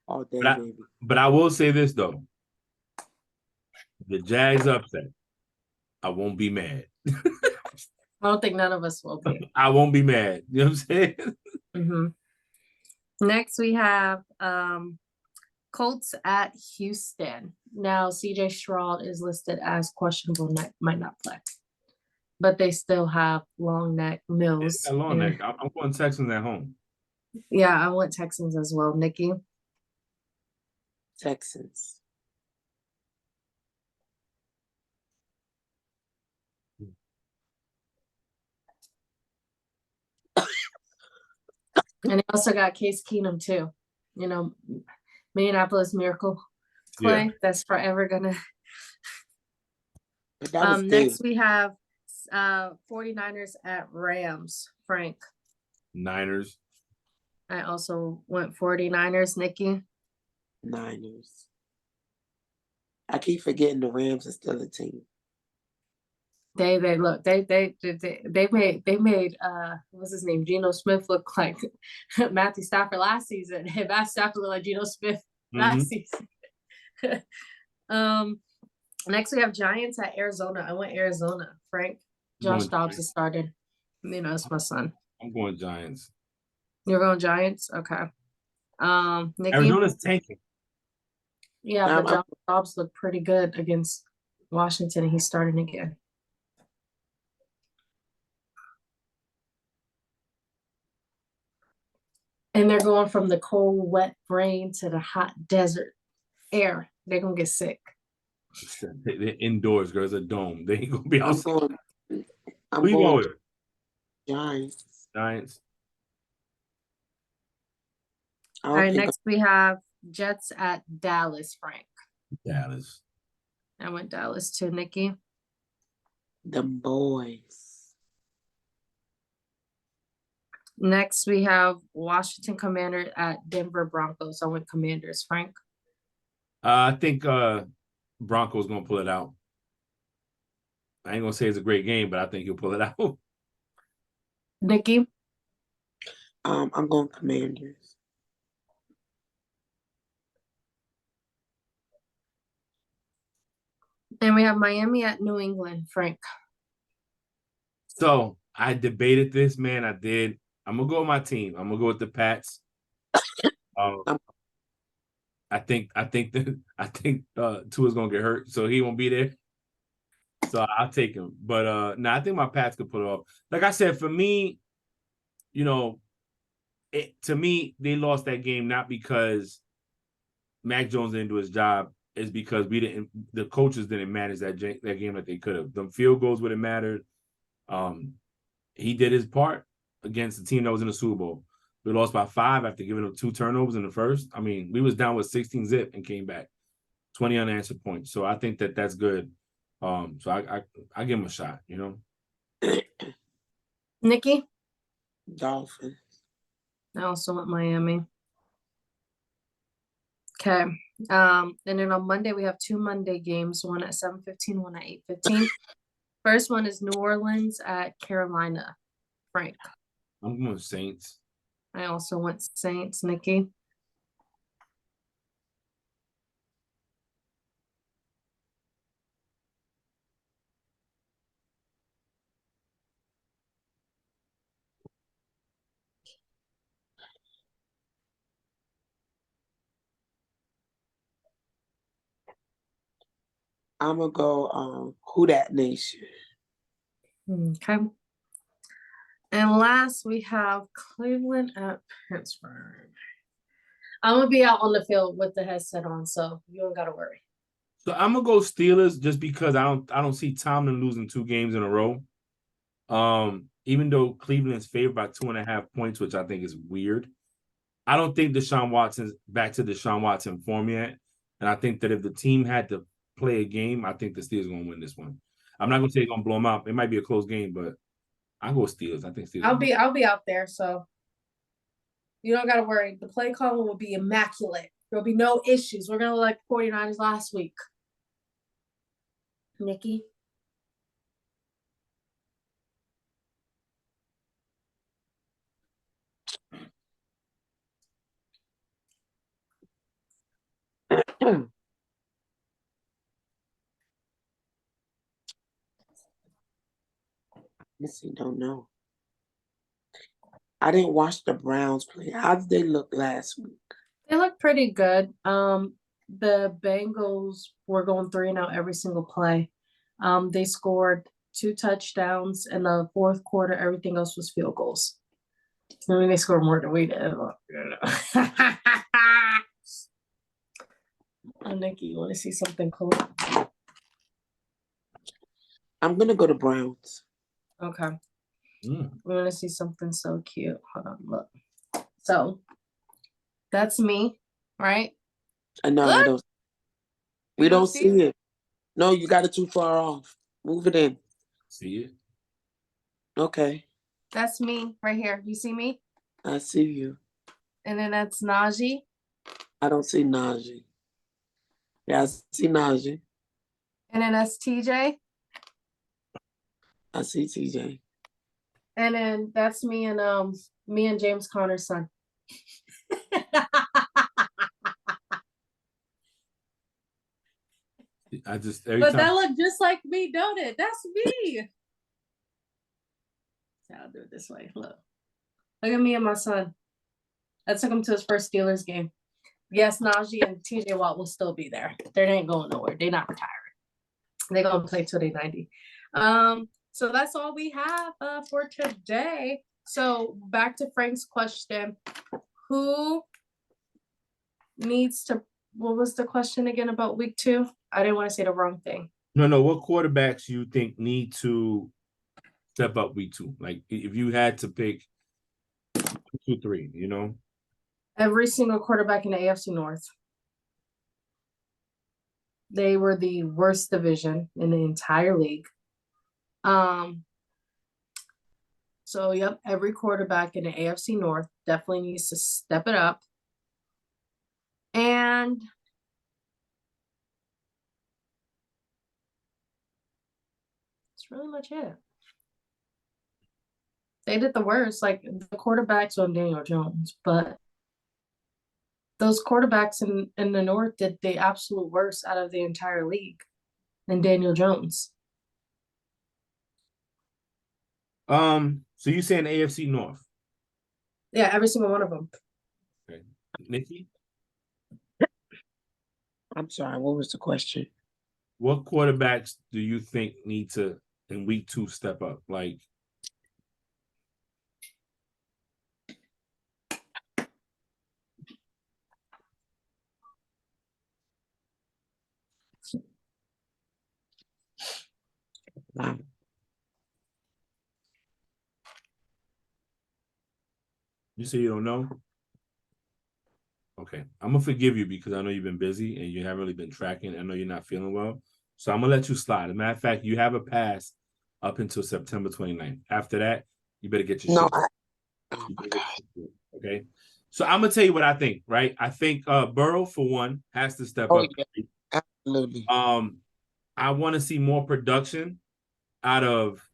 All day, But baby. But I will say this though. The Jags upset. I won't be mad. I don't think none of us will be. I won't be mad. You know what I'm saying? Mhm. Next, we have Colts at Houston. Now, CJ Stroud is listed as questionable, might not play. But they still have long neck Mills. Yeah, long neck. I'm going Texans at home. Yeah, I went Texans as well, Nikki. Texans. And they also got Case Keenum too. You know, Minneapolis Miracle play. Yeah. That's forever gonna. But that was Next good. we have 49ers at Rams, Frank. Niners. I also went 49ers, Nikki. Niners. I keep forgetting the Rams are still a team. They made what's his name, Geno Smith look like Matthew Stafford last season. And Matt Stafford looked like Geno Smith last season. Next we have Giants at Arizona. I went Arizona, Frank. Josh Going Dobbs Giants. has started. You know, it's my son. I'm going Giants. You're going Giants? Okay. Nikki? Arizona's tanking. Yeah, but Josh Dobbs looked pretty good against Washington, and he's starting again. And they're going from the cold, wet rain to the hot desert air. They're gonna get sick. They're indoors, girls. A dome. They ain't gonna be I'm outside. going. I'm Who you going going with? Giants. Giants. I All don't right, think next we have Jets at Dallas, Frank. Dallas. I went Dallas to Nikki. the boys. Next, we have Washington Commanders at Denver Broncos. I went Commanders, Frank. I think Broncos gonna pull it out. I ain't gonna say it's a great game, but I think he'll pull it out. Nikki. I'm going Commanders. And we have Miami at New England, Frank. So I debated this, man. I did. I'm gonna go with my team. I'm gonna go with the Pats. I think Tua's gonna get hurt, so he won't be there. So I'll take him. But no, I think my Pats could pull it off. Like I said, for me, you know, to me, they lost that game not because Mac Jones didn't do his job, is because the coaches didn't manage that game like they could have. The field goals would have mattered. He did his part against the team that was in the Super Bowl. We lost by 5 after giving up 2 turnovers in the first. I mean, we was down with 16 zip and came back 20 unanswered points. So I think that's good. So I give him a shot, you know. Nikki? Dolphins. I also went Miami. Okay. And then on Monday we have 2 Monday games, one at 7:15, one at 8:15. First one is New Orleans at Carolina. Frank. I'm going Saints. I also went Saints. Nikki. I'm gonna go Who Dat Nation. Okay. And last we have Cleveland at Pittsburgh. I'm gonna be out on the field with the headset on, so you don't gotta worry. So I'm gonna go Steelers just because I don't see Tomlin losing 2 games in a row. Even though Cleveland's favored by 2.5 points, which I think is weird. I don't think Deshaun Watson's back to Deshaun Watson form yet. And I think that if the team had to play a game, I think the Steelers are gonna win this one. I'm not gonna say they're gonna blow them out. It might be a close game, but I'll go Steelers. I think Steelers. I'll be out there, so you don't gotta worry. The play call will be immaculate. There'll be no issues. We're gonna like 49ers last week. Nikki. Missy don't know. I didn't watch the Browns play. How did they look last week? They look pretty good. The Bengals were going 3-0 every single play. They scored 2 touchdowns in the fourth quarter. Everything else was field goals. I mean, they scored more than we did. Oh, Nikki, you want to see something cool? I'm gonna go to Browns. Okay. Mm. We're going to see something so cute. Hold on, look. So, that's me, right? No, I Look! don't. We You don't don't see see it. No, you got it too far off. Move it in. See it? Okay, That's me right here. You see me? I see you. And then that's Najee. I don't see Najee. Yeah, I see Najee. And then that's TJ. I see TJ. And then that's me and James Conner's son. I just every But time that looked just like me, don't it? That's me. I'll do it this way. Look at me and my son. I took him to his first Steelers game. Yes, Najee and TJ Watt will still be there. They ain't going nowhere. They're not retiring. They're gonna play till they're 90. So that's all we have for today. So back to Frank's question. Who needs to, what was the question again about week 2? I didn't want to say the wrong thing. no, what quarterbacks you think need to step up week 2? Like if you had to pick 2, 3, you know? Every single quarterback in the AFC North. They were the worst division in the entire league. So yep, every quarterback in the AFC North definitely needs to step it up. And that's really much it. They did the worst, like the quarterbacks on Daniel Jones, but those quarterbacks in the North did the absolute worst out of the entire league than Daniel Jones. So you saying AFC North? Yeah, every single one of them. Okay. Nikki? I'm sorry, what was the question? What quarterbacks do you think need to in week 2 step up? Like Wow. you say you don't know? Okay. I'm gonna forgive you because I know you've been busy and you haven't really been tracking. I know you're not feeling well. So I'm gonna let you slide. As a matter of fact, you have a pass up until September 29th. After that, You better get your No, shit. oh You my better get God. your shit, okay? So I'm gonna tell you what I think, right? I think Burrow, for one, has to step Oh, up. yeah, absolutely. I want to see more production out of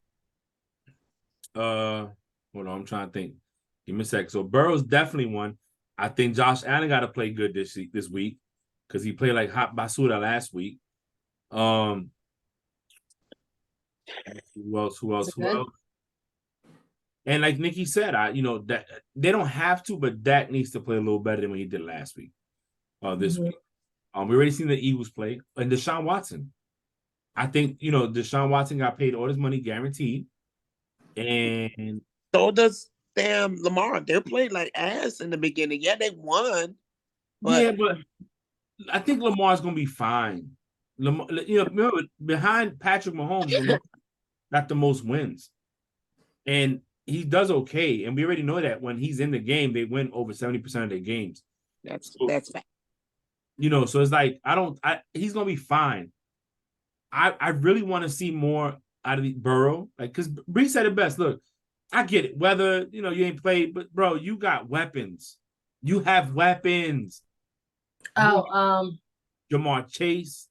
hold on, I'm trying to think. Give me a sec. So Burrow's definitely one. I think Josh Allen got to play good this week because he played like hot basura last week. Who else? Is it good? And like Nikki said, that they don't have to, but Dak needs to play a little better than what he did last week. This Mhm. week. We already seen the Eagles play, and Deshaun Watson. I think Deshaun Watson got paid all his money guaranteed, and So does damn Lamar. They played like ass in the beginning. Yeah, they won, but yeah, but I think Lamar's gonna be fine. Lamar, remember behind Patrick Mahomes, Lamar got the most wins, and he does okay. And we already know that when he's in the game, they win over 70% of their games. that's So, bad. so it's like he's gonna be fine. I really want to see more out of the Burrow, like because Bree said it best. Look, I get it. Whether you ain't played, but bro, you got weapons. You have weapons. Oh, Jamar Chase,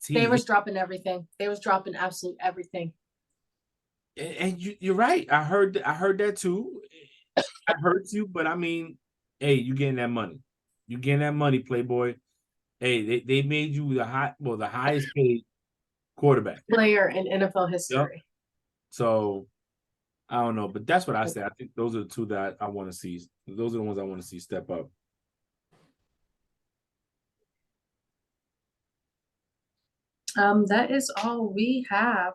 they T. was dropping everything. They was dropping absolute everything. And you're right. I heard that too. That hurts you, but I mean, hey, you getting that money. You getting that money, Playboy. Hey, they made you the highest paid quarterback. Player in NFL Yep. history. So I don't know, but that's what I say. I think those are the two that I want to see. Those are the ones I want to see step up. That is all we have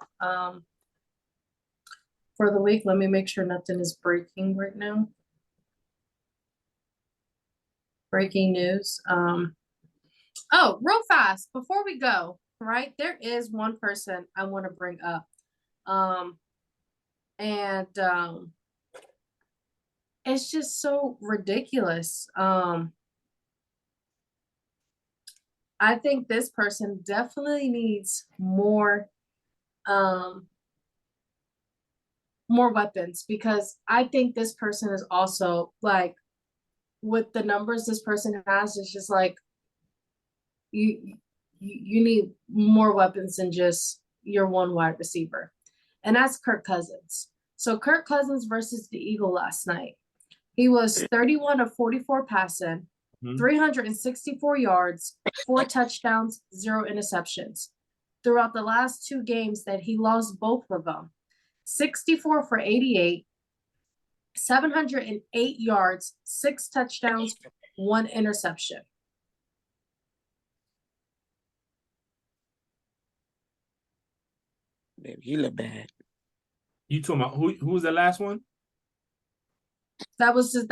for the week. Let me make sure nothing is breaking right now. Breaking news. Oh, real fast before we go, right? There is one person I want to bring up. It's just so ridiculous. I think this person definitely needs more weapons, because I think this person is also like, with the numbers this person has, it's just like you need more weapons than just your one wide receiver. And that's Kirk Cousins. So Kirk Cousins versus the Eagle last night. He was 31 of 44 passing, 364 yards, 4 touchdowns, 0 interceptions. Throughout the last 2 games that he lost both of them, 64 for 88, 708 yards, 6 touchdowns, 1 interception. Baby, he look bad. You talking about who was the last one? That was his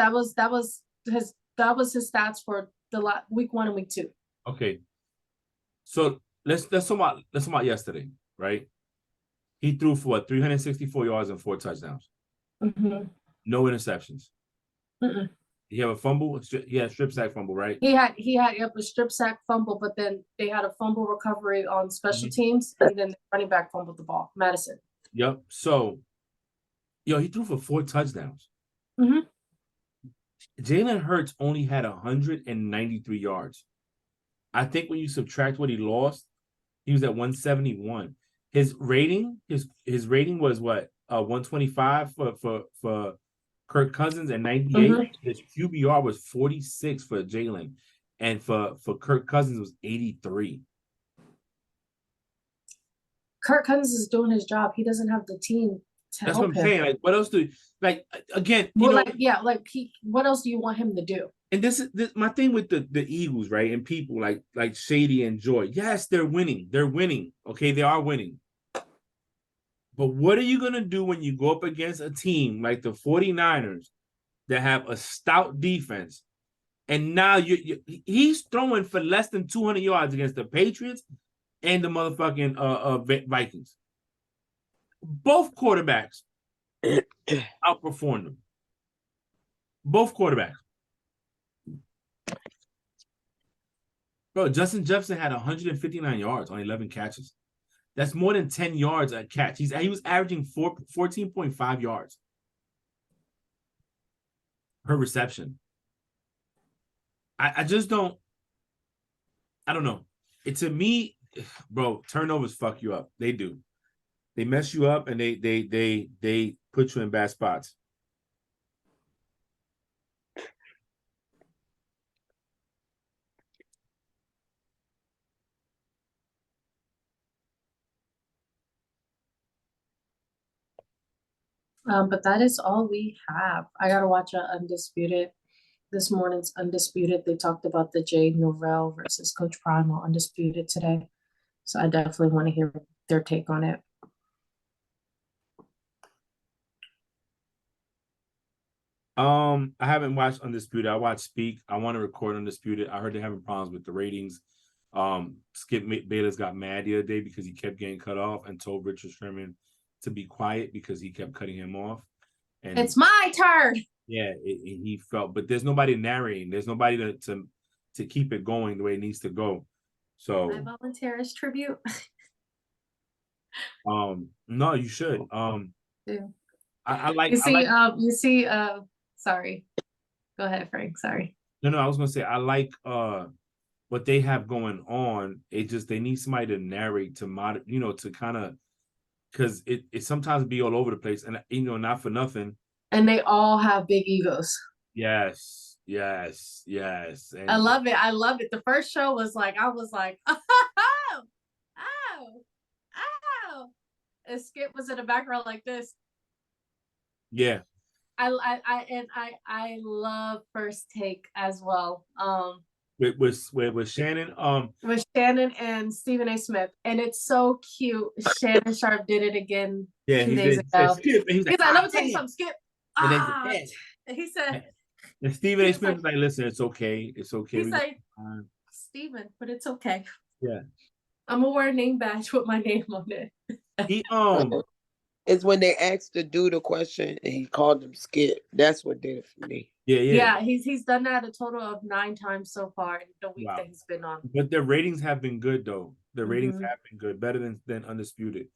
stats for the week 1 and week 2. Okay. So let's talk about yesterday, right? He threw for 364 yards and 4 touchdowns. Mm-hmm. No interceptions. Mm-mm. He had a fumble. He had a strip sack fumble, right? He had a strip sack fumble, but then they had a fumble recovery on special teams, and then the running back fumbled the ball. Madison. Yep. So, he threw for 4 touchdowns. Mm-hmm. Jalen Hurts only had 193 yards. I think when you subtract what he lost, he was at 171. His rating was what? 125 for Kirk Cousins and 98. Mm-hmm. His QBR was 46 for Jalen, and for Kirk Cousins was 83. Kirk Cousins is doing his job. He doesn't have the team to That's help what I'm him. saying. Like, what else again? What else do you want him to do? And this is my thing with the Eagles, right? And people like Shady and Joy. Yes, they're winning. They're winning. Okay, they are winning. But what are you going to do when you go up against a team like the 49ers that have a stout defense? And now he's throwing for less than 200 yards against the Patriots and the motherfucking Vikings. Both quarterbacks outperformed them. Both quarterbacks. Bro, Justin Jefferson had 159 yards on 11 catches. That's more than 10 yards a catch. He was averaging 14.5 yards. her reception. I just don't. I don't know. It to me, bro, turnovers fuck you up. They do. They mess you up and they put you in bad spots. But that is all we have. I gotta watch Undisputed. This morning's Undisputed. They talked about the Jade Novell versus Coach Prime on Undisputed today. So I definitely want to hear their take on it. I haven't watched Undisputed. I watched Speak. I want to record Undisputed. I heard they're having problems with the ratings. Skip Bayless got mad the other day because he kept getting cut off and told Richard Sherman to be quiet because he kept cutting him off. And It's my turn. yeah, he felt, but there's nobody narrating. There's nobody to keep it going the way it needs to go. So I volunteer as tribute. no, you should. Yeah. I like. You see, sorry. Go ahead, Frank. Sorry. No, I was gonna say I like what they have going on. They need somebody to narrate to kind of, because it sometimes be all over the place, and not for nothing. And they all have big egos. Yes. And I love it. The first show was like, I was like, oh. And Skip was in the background like this. Yeah. I love First Take as well. With Shannon, with Shannon and Stephen A. Smith, and it's so cute. Shannon Sharp did it again 2 days ago. Skip, and he's like, let me tell you something, Skip. And He said, and Stephen A. he's Smith like- was like, listen, it's okay. he's like, Stephen, but it's okay. Yeah. I'm gonna wear a name badge with my name on it. He It's when they asked the dude a question and he called him Skip. That's what did it for me. yeah. He's done that a total of 9 times so far in the week Wow. that he's been on. But their ratings have been good though. The ratings Mhm. have been good, better than Undisputed.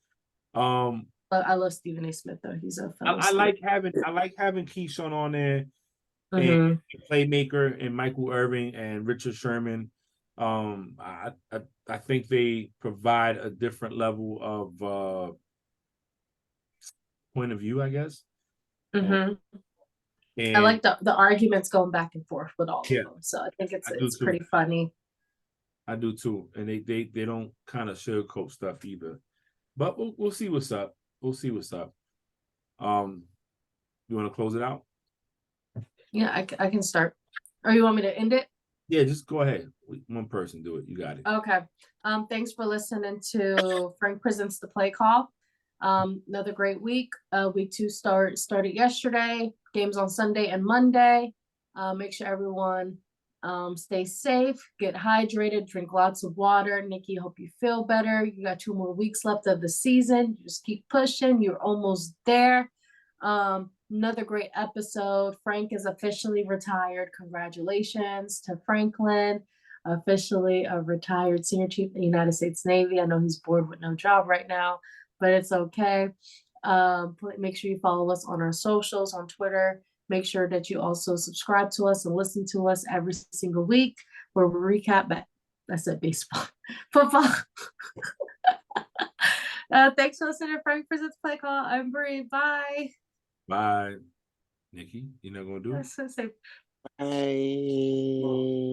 But I love Stephen A. Smith though. He's a fellow I like having Keyshawn on there, Mhm. and Playmaker and Michael Irving and Richard Sherman. I think they provide a different level of point of view, I guess. Mhm. And I like the arguments going back and forth with all Yeah. of them. So I think I do it's too. pretty funny. I do too, and they don't kind of sugarcoat stuff either. But we'll see what's up. We'll see what's up. You want to close it out? Yeah, I can start. Or you want me to end it? Yeah, just go ahead. One person do it. You got it. Okay. Thanks for listening to Frank Presents the Play Call. Another great week. Week 2 started yesterday. Games on Sunday and Monday. Make sure everyone stay safe, get hydrated, drink lots of water. Nikki, hope you feel better. You got 2 more weeks left of the season. Just keep pushing. You're almost there. Another great episode. Frank is officially retired. Congratulations to Franklin. Officially a retired senior chief in the United States Navy. I know he's bored with no job right now, but it's okay. Make sure you follow us on our socials on Twitter. Make sure that you also subscribe to us and listen to us every single week where we recap back. I said baseball, football. Thanks for listening to Frank Presents Play Call. I'm Bree. Bye. Bye, Nikki. You're not gonna do it? Let's say I